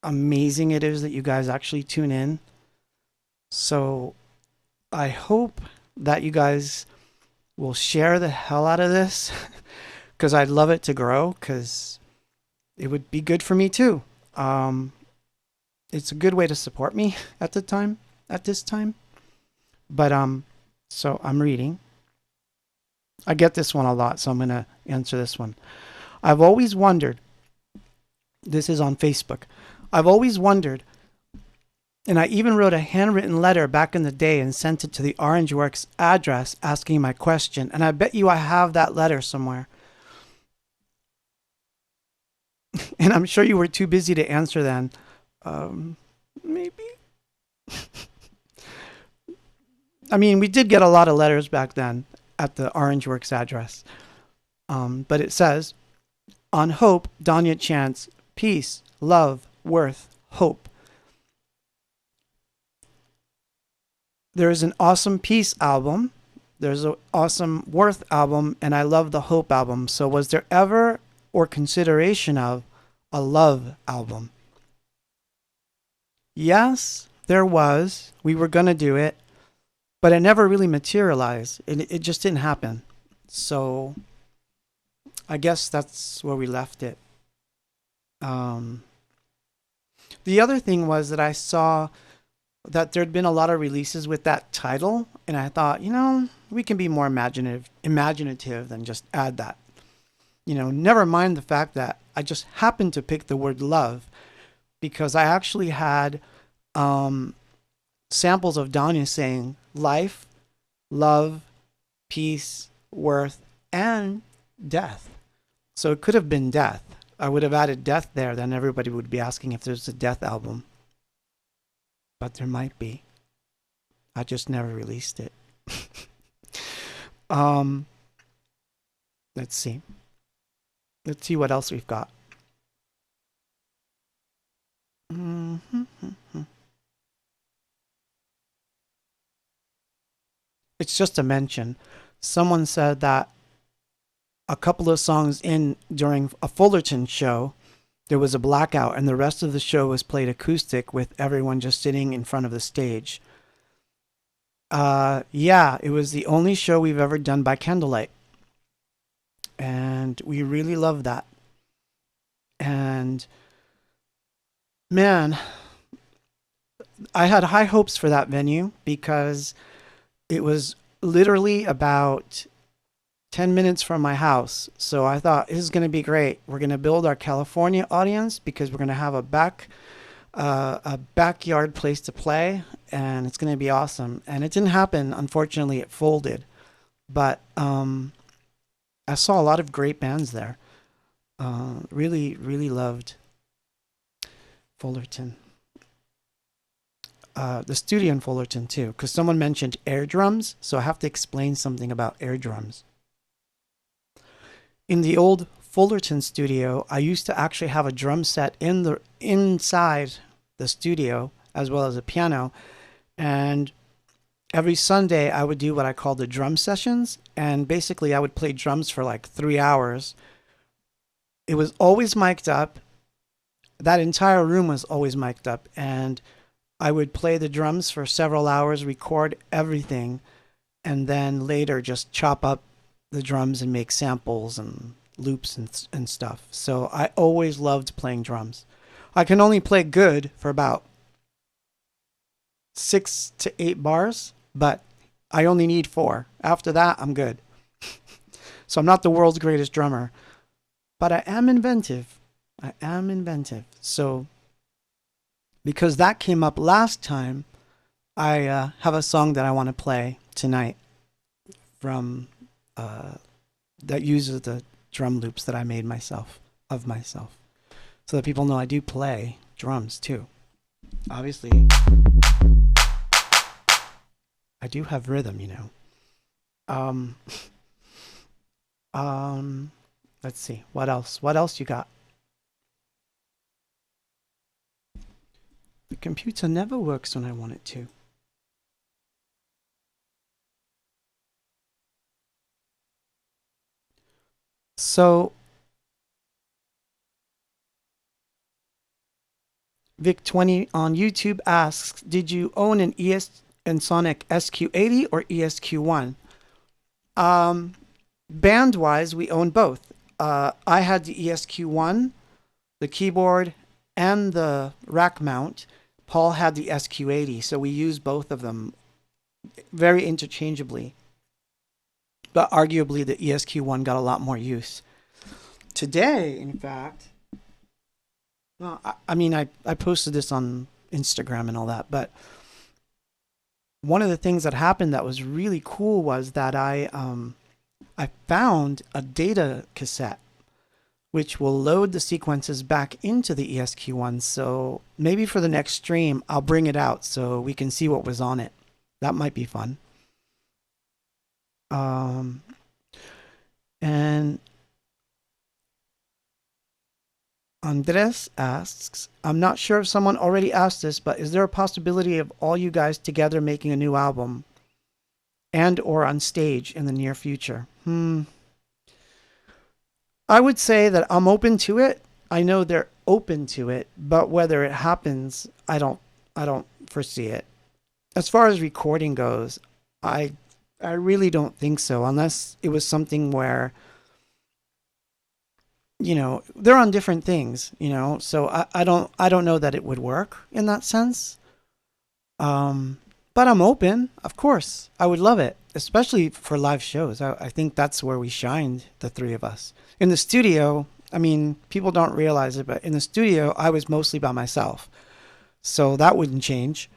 amazing it is that you guys actually tune in? So I hope that you guys will share the hell out of this because I'd love it to grow because it would be good for me too. It's a good way to support me at this time. But so I'm reading. I get this one a lot, so I'm going to answer this one. I've always wondered, this is on Facebook, I've always wondered, and I even wrote a handwritten letter back in the day and sent it to the Orangeworks address asking my question, and I bet you I have that letter somewhere. And I'm sure you were too busy to answer then. Maybe. I mean, we did get a lot of letters back then at the Orangeworks address. But it says, on hope, Danya chants, peace, love, worth, hope. There is an awesome peace album. There's an awesome worth album. And I love the hope album. So was there ever or consideration of a love album? Yes, there was. We were going to do it. But it never really materialized. It just didn't happen. So I guess that's where we left it. The other thing was that I saw that there'd been a lot of releases with that title, and I thought, we can be more imaginative than just add that. Never mind the fact that I just happened to pick the word love because I actually had samples of Danya saying life, love, peace, worth, and death. So it could have been death. I would have added death there, then everybody would be asking if there's a death album. But there might be. I just never released it. Let's see. Let's see what else we've got. It's just a mention. Someone said that a couple of songs in during a Fullerton show, there was a blackout and the rest of the show was played acoustic with everyone just sitting in front of the stage. Yeah, it was the only show we've ever done by candlelight. And we really love that. And man, I had high hopes for that venue because it was literally about 10 minutes from my house. So I thought this is going to be great. We're going to build our California audience because we're going to have a backyard place to play, and it's going to be awesome. And it didn't happen. Unfortunately, it folded. But I saw a lot of great bands there. Really, really loved Fullerton. The studio in Fullerton too, because someone mentioned air drums, so I have to explain something about air drums. In the old Fullerton studio, I used to actually have a drum set inside the studio as well as a piano, and every Sunday I would do what I call the drum sessions, and basically I would play drums for like 3 hours. It was always mic'd up. That entire room was always mic'd up, and I would play the drums for several hours, record everything, and then later just chop up the drums and make samples and loops and stuff. So I always loved playing drums. I can only play good for about 6 to 8 bars, but I only need 4. After that, I'm good. So I'm not the world's greatest drummer, but I am inventive. So because that came up last time, I have a song that I want to play tonight from that uses the drum loops that I made myself, so that people know I do play drums too. Obviously, I do have rhythm, Let's see, what else you got? The computer never works when I want it to. So, Vic20 on YouTube asks, did you own an Sonic SQ80 or ESQ1? Band-wise, we own both. I had the ESQ1, the keyboard, and the rack mount. Paul had the SQ80, so we used both of them very interchangeably. But arguably, the ESQ1 got a lot more use. Today, in fact, well, I posted this on Instagram and all that, but one of the things that happened that was really cool was that I found a data cassette which will load the sequences back into the ESQ1. So maybe for the next stream, I'll bring it out so we can see what was on it. That might be fun. And Andres asks, I'm not sure if someone already asked this, but is there a possibility of all you guys together making a new album and or on stage in the near future? I would say that I'm open to it. I know they're open to it, but whether it happens, I don't foresee it. As far as recording goes, I really don't think so, unless it was something where, they're on different things, so I don't know that it would work in that sense. But I'm open, of course. I would love it, especially for live shows. I think that's where we shined, the three of us. In the studio, I mean, people don't realize it, but in the studio, I was mostly by myself. So that wouldn't change.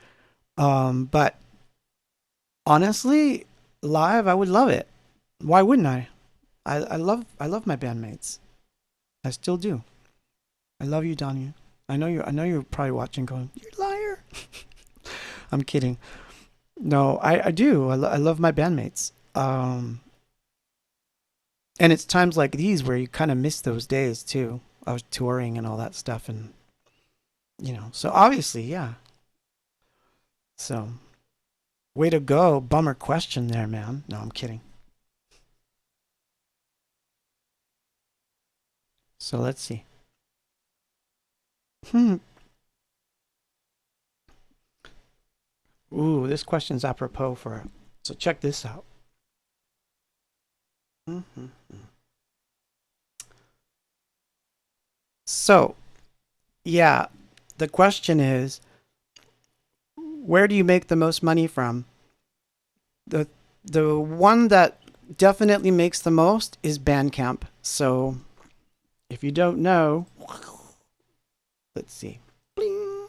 But honestly, live, I would love it. Why wouldn't I? I love my bandmates. I still do. I love you, Danya. I know you're probably watching going, you liar. I'm kidding. No, I do. I love my bandmates. And it's times like these where you kind of miss those days too. I was touring and all that stuff, and so obviously, yeah. So, way to go. Bummer question there, man. No, I'm kidding. So let's see. Hmm. Ooh, this question's apropos for. So check this out. Hmm. So, yeah, the question is, where do you make the most money from? The the one that definitely makes the most is Bandcamp. So, if you don't know, let's see. Bling.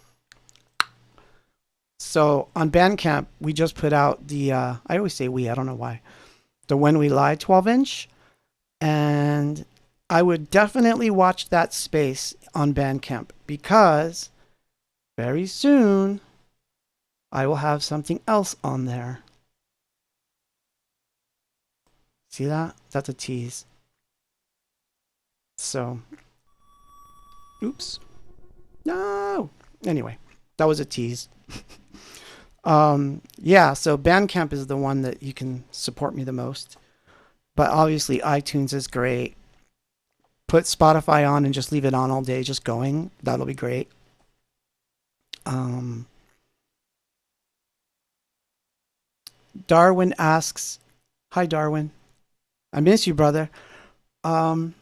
So on Bandcamp, we just put out the I always say we, I don't know why. The When We Lie 12-inch, and I would definitely watch that space on Bandcamp because very soon I will have something else on there. See that? That's a tease. So, oops. No. Anyway, that was a tease. Yeah, so Bandcamp is the one that you can support me the most. But obviously iTunes is great. Put Spotify on and just leave it on all day, just going. That'll be great. Um, Darwin asks, "Hi Darwin, I miss you, brother. Um,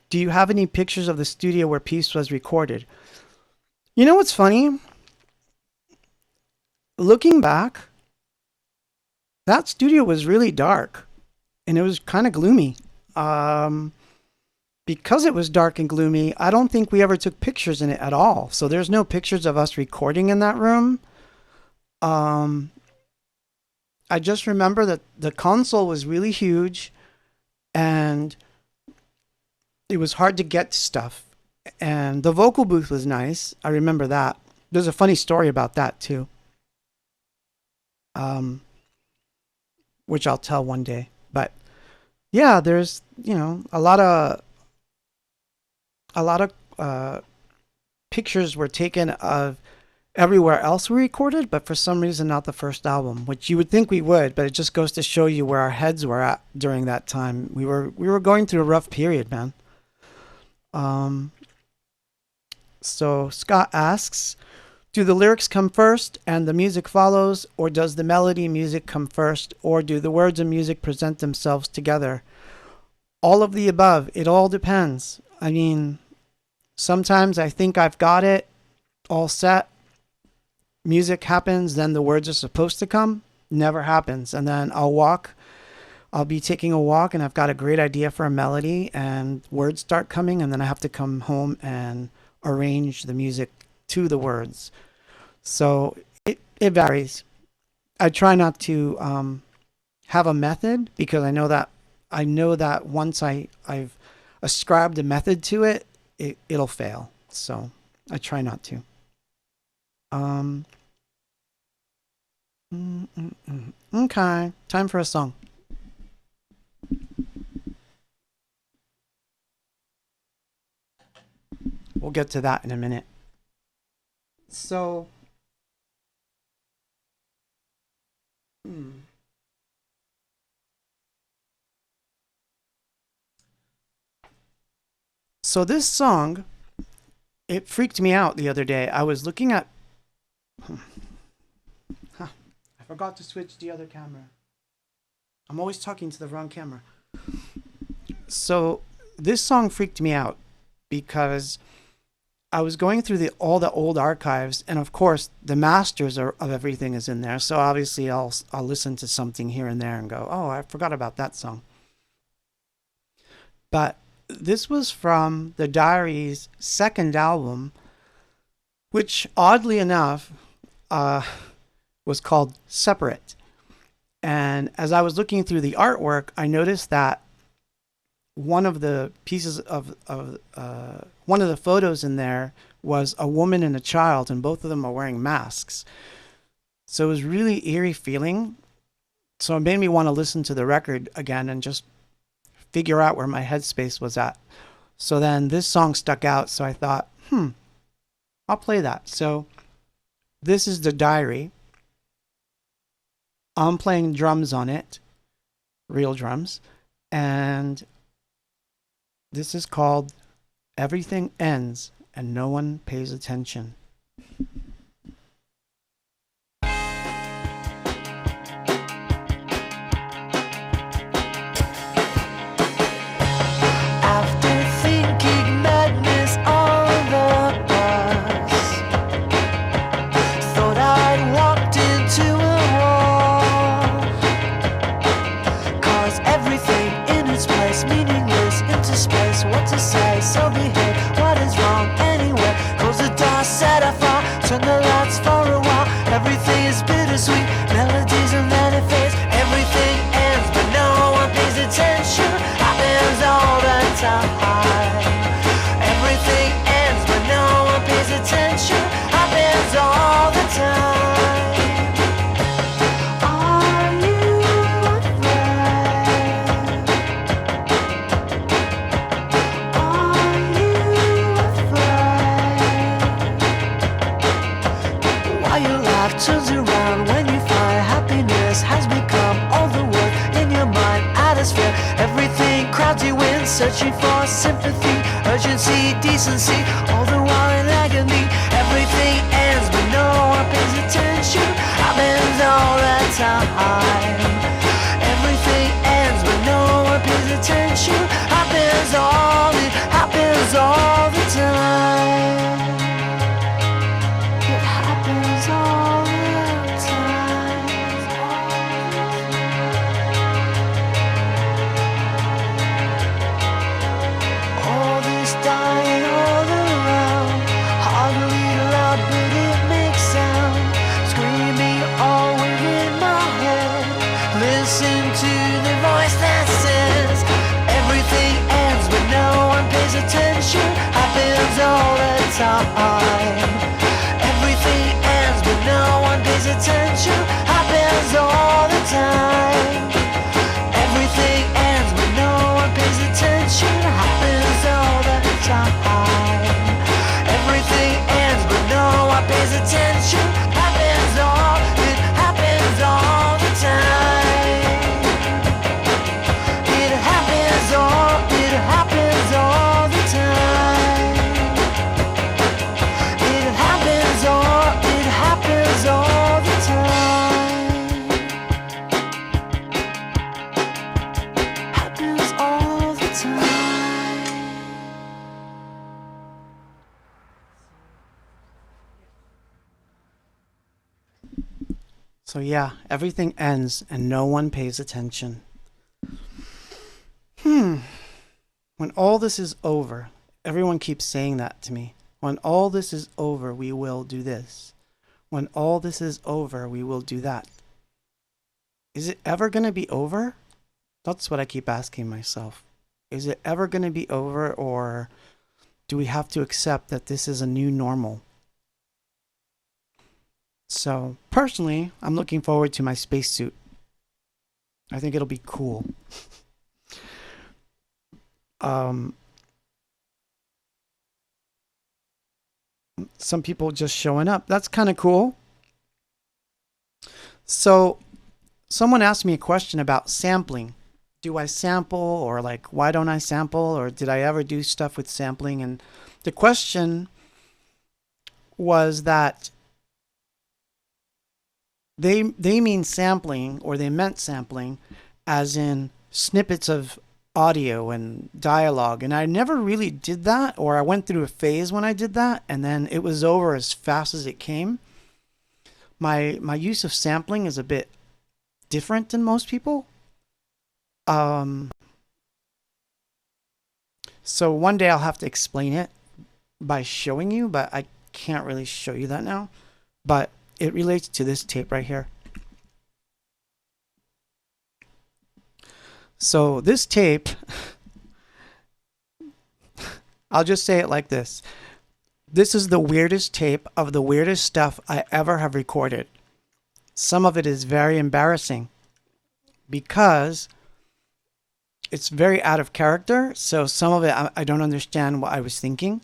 do you have any pictures of the studio where Peace was recorded?" You know what's funny? Looking back, that studio was really dark and it was kind of gloomy. Um, because it was dark and gloomy, I don't think we ever took pictures in it at all. So there's no pictures of us recording in that room. Um, I just remember that the console was really huge and it was hard to get to stuff. And the vocal booth was nice. I remember that. There's a funny story about that too, um, which I'll tell one day. But yeah, there's a lot of pictures were taken of everywhere else we recorded, but for some reason not the first album, which you would think we would, but it just goes to show you where our heads were at during that time. We were going through a rough period, man. Um, so Scott asks, do the lyrics come first and the music follows, or does the melody music come first, or do the words and music present themselves together? All of the above. It all depends. I mean, sometimes I think I've got it all set. Music happens, then the words are supposed to come. Never happens. And then I'll be taking a walk and I've got a great idea for a melody and words start coming and then I have to come home and arrange the music to the words. So it varies. I try not to have a method because I know that once I've ascribed a method to it, it'll fail. So I try not to. Um, okay, time for a song. We'll get to that in a minute. So, hmm, so this song, it freaked me out the other day. I was looking at. Huh, I forgot to switch the other camera. I'm always talking to the wrong camera. So this song freaked me out because I was going through all the old archives, and of course the masters of everything is in there. So obviously I'll listen to something here and there and go, oh, I forgot about that song. But this was from the Diary's second album, which oddly enough was called Separate. And as I was looking through the artwork, I noticed that one of the pieces of one of the photos in there was a woman and a child, and both of them are wearing masks. So it was really eerie feeling. So it made me want to listen to the record again and just figure out where my headspace was at. So then this song stuck out, so I thought, I'll play that. So this is the Diary. I'm playing drums on it, real drums, and this is called Everything Ends and No One Pays Attention.
After thinking madness on the bus, thought I'd walked into a wall. 'Cause everything in its place, meaningless into space. What to say, so behave, what is wrong anyway? Close the door, set a fire, turn the lights for a while. Everything is bittersweet, melodies and then it fades. Everything ends, but no one pays attention. Happens all the time. Everything ends, but no one pays attention. Happens all the time. Are you afraid? Are you afraid? Why your life turns around when you find happiness has become all the world in your mind. Atmosphere, everything crowds you in, searching for sympathy, urgency, decency, all the while in agony. Everything ends, but no one pays attention. Happens all the time. Everything ends, but no one pays attention. Happens all the time. It happens all the time. All this dying all around, hardly loud but it makes sound. Screaming all within my head. Listen to the voice that says everything ends but no one pays attention. Happens all the time. Everything ends but no one pays attention. Happens all the time. Everything ends but no one pays attention. Happens all the time. Everything ends but no one pays attention. Happens all the time. It happens all the time. It happens all the time. Happens all the time.
So yeah, everything ends and no one pays attention. When all this is over, everyone keeps saying that to me. When all this is over, we will do this. When all this is over, we will do that. Is it ever going to be over? That's what I keep asking myself. Is it ever going to be over, or do we have to accept that this is a new normal? So, personally, I'm looking forward to my spacesuit. I think it'll be cool. Some people just showing up. That's kind of cool. So, someone asked me a question about sampling. Do I sample, or like, why don't I sample, or did I ever do stuff with sampling? And the question was that they mean sampling, or they meant sampling as in snippets of audio and dialogue, and I never really did that, or I went through a phase when I did that, and then it was over as fast as it came. My use of sampling is a bit different than most people. Um, so one day I'll have to explain it by showing you, but I can't really show you that now. But it relates to this tape right here. So this tape, I'll just say it like this. This is the weirdest tape of the weirdest stuff I ever have recorded. Some of it is very embarrassing because it's very out of character. So some of it, I don't understand what I was thinking.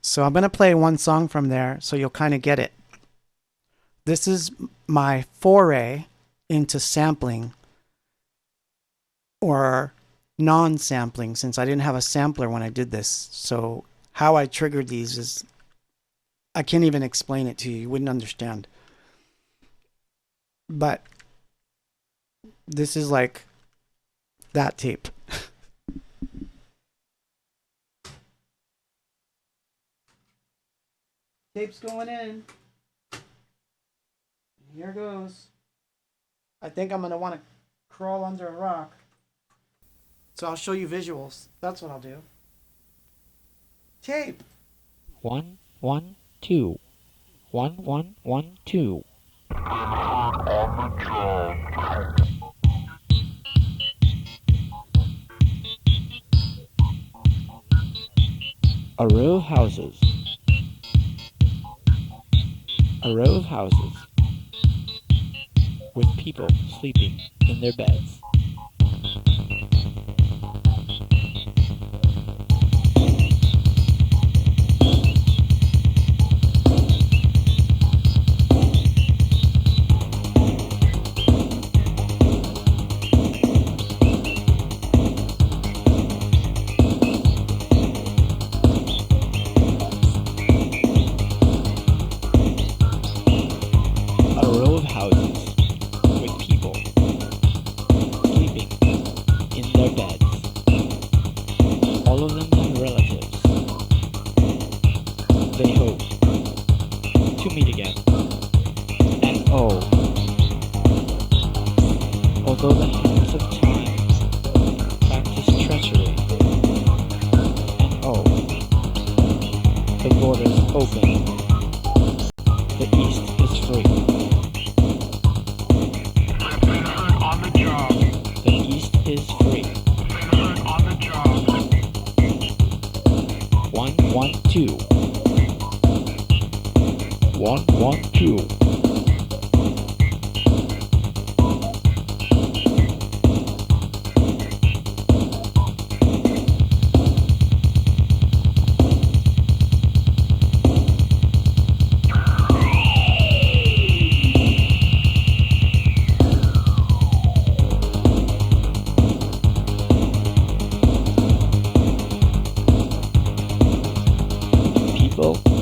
So I'm going to play one song from there so you'll kind of get it. This is my foray into sampling, or non-sampling, since I didn't have a sampler when I did this. So how I triggered these is, I can't even explain it to you. You wouldn't understand. But this is like that tape. Tape's going in. Here goes. I think I'm going to want to crawl under a rock. So I'll show you visuals. That's what I'll do. Tape.
1 1 2 1 1 1 2. A row of houses. A row of houses with people sleeping in their beds. Although the hands of time practice treachery, and oh, the borders open, the East is free.
On the job.
The East is free.
On the job.
1 1 2. 1 1 2.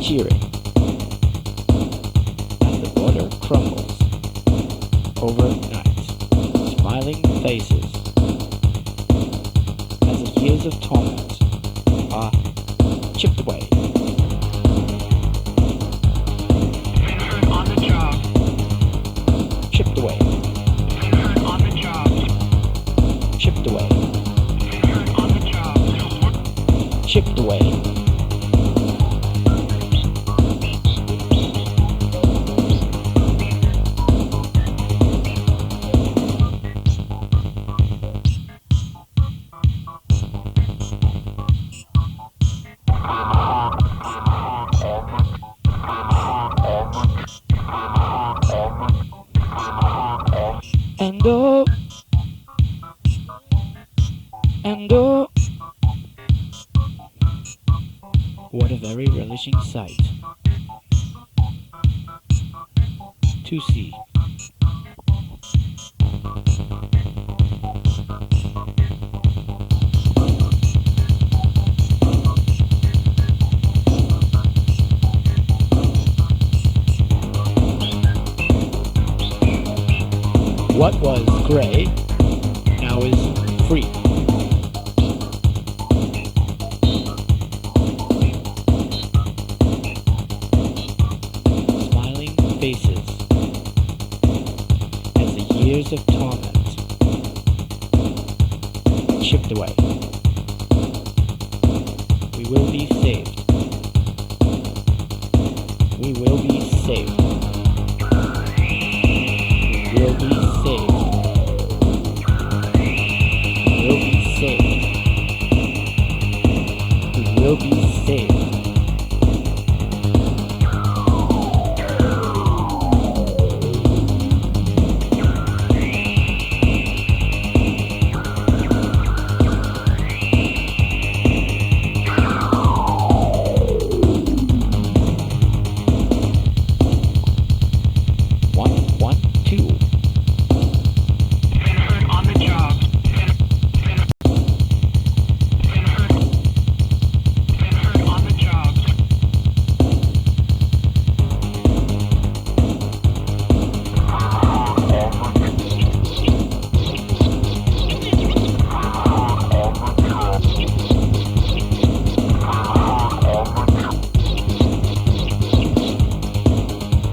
Cheering as the border crumbles overnight, smiling faces as the years of torment are chipped away.
On the job.
Chipped away.
On the job.
Chipped away.
On the job.
Chipped away. And oh, what a very relishing sight to see. What was gray now is free. years of torment chipped away. We will be saved. We will be saved. We will be saved. We will be saved. We will be saved.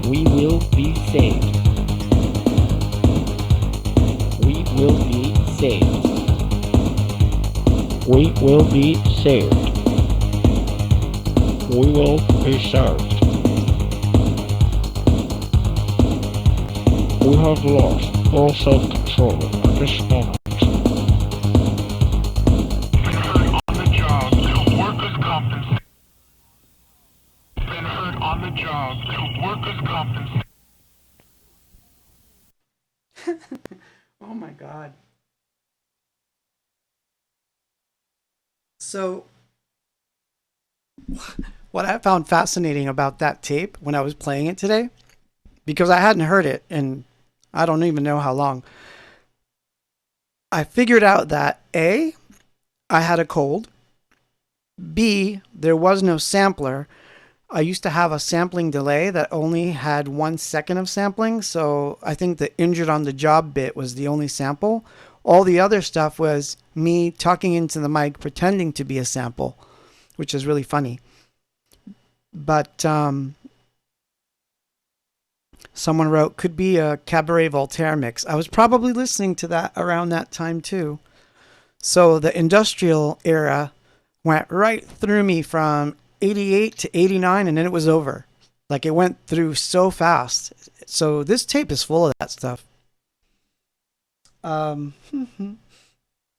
We will be saved. We will be saved. We will be saved. We will be saved. We have lost all self-control at this moment.
Been hurt on the job. Workers' compensation. Been hurt on the job. Workers' compensation.
Oh my God. So, what I found fascinating about that tape when I was playing it today, because I hadn't heard it in I don't even know how long, I figured out that A, I had a cold, B, there was no sampler. I used to have a sampling delay that only had 1 second of sampling, so I think the injured on the job bit was the only sample. All the other stuff was me talking into the mic pretending to be a sample, which is really funny. But someone wrote, could be a Cabaret Voltaire mix. I was probably listening to that around that time too. So the industrial era went right through me from 88 to 89, and then it was over. Like, it went through so fast. So this tape is full of that stuff.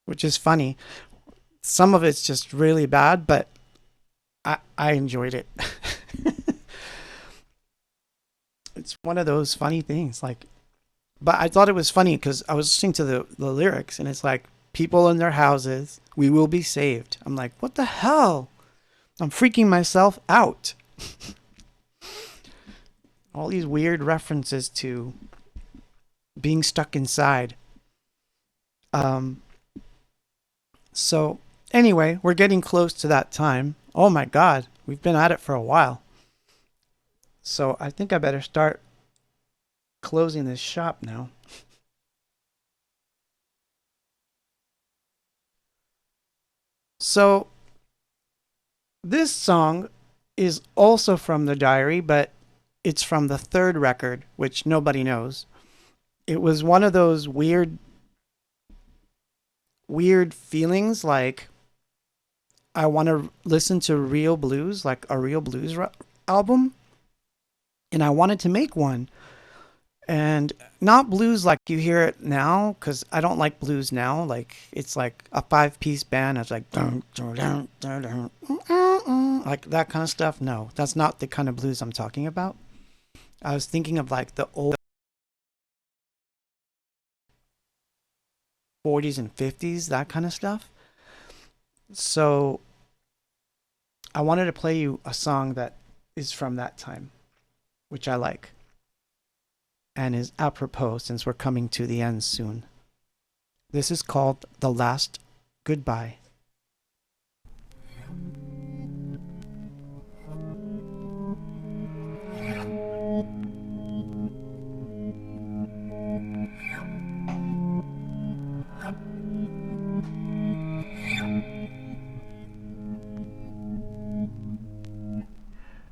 Which is funny. Some of it's just really bad, but I enjoyed it. It's one of those funny things. Like, but I thought it was funny because I was listening to the lyrics, and it's like, people in their houses, we will be saved. I'm like, what the hell? I'm freaking myself out. All these weird references to being stuck inside. So anyway, we're getting close to that time. Oh my God, we've been at it for a while. So I think I better start closing this shop now. So this song is also from the diary, but it's from the third record, which nobody knows. It was one of those weird feelings, like I want to listen to real blues, like a real blues album, and I wanted to make one. And not blues like you hear it now, because I don't like blues now. Like, it's like a 5-piece band. It's like dun, dun, dun, dun, dun, like that kind of stuff. No, that's not the kind of blues I'm talking about. I was thinking of like the old 40s and 50s, that kind of stuff. So I wanted to play you a song that is from that time, which I like, and is apropos since we're coming to the end soon. This is called The Last Goodbye.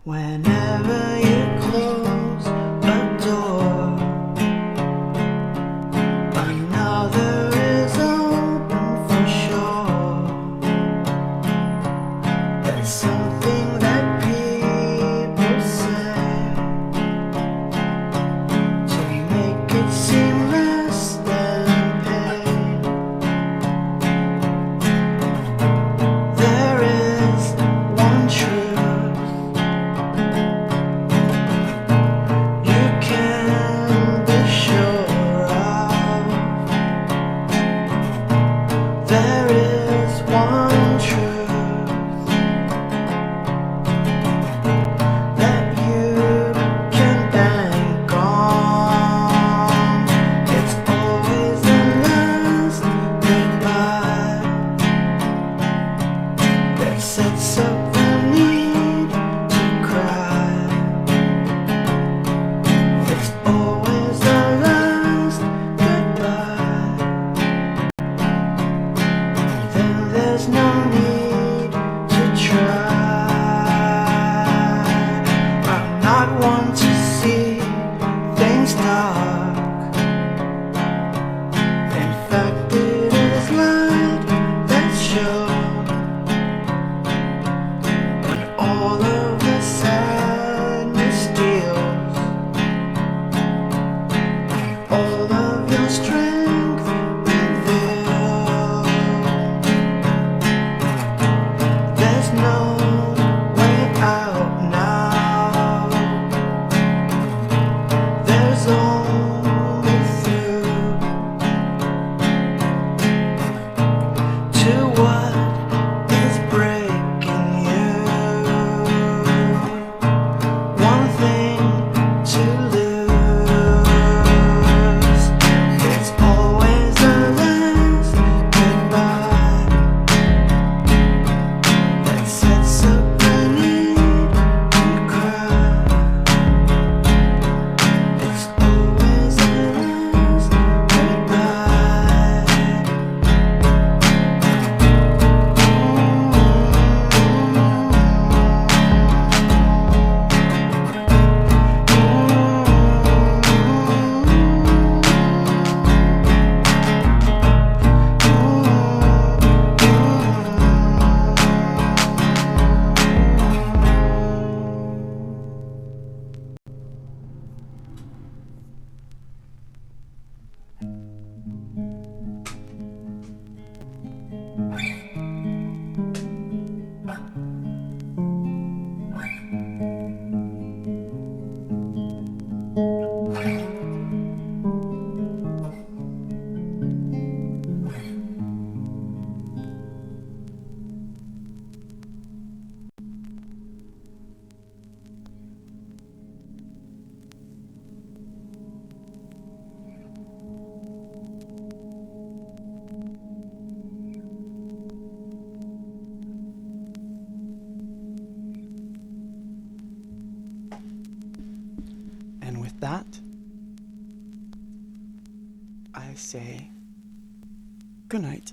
Whenever you close a door, that, I say good night.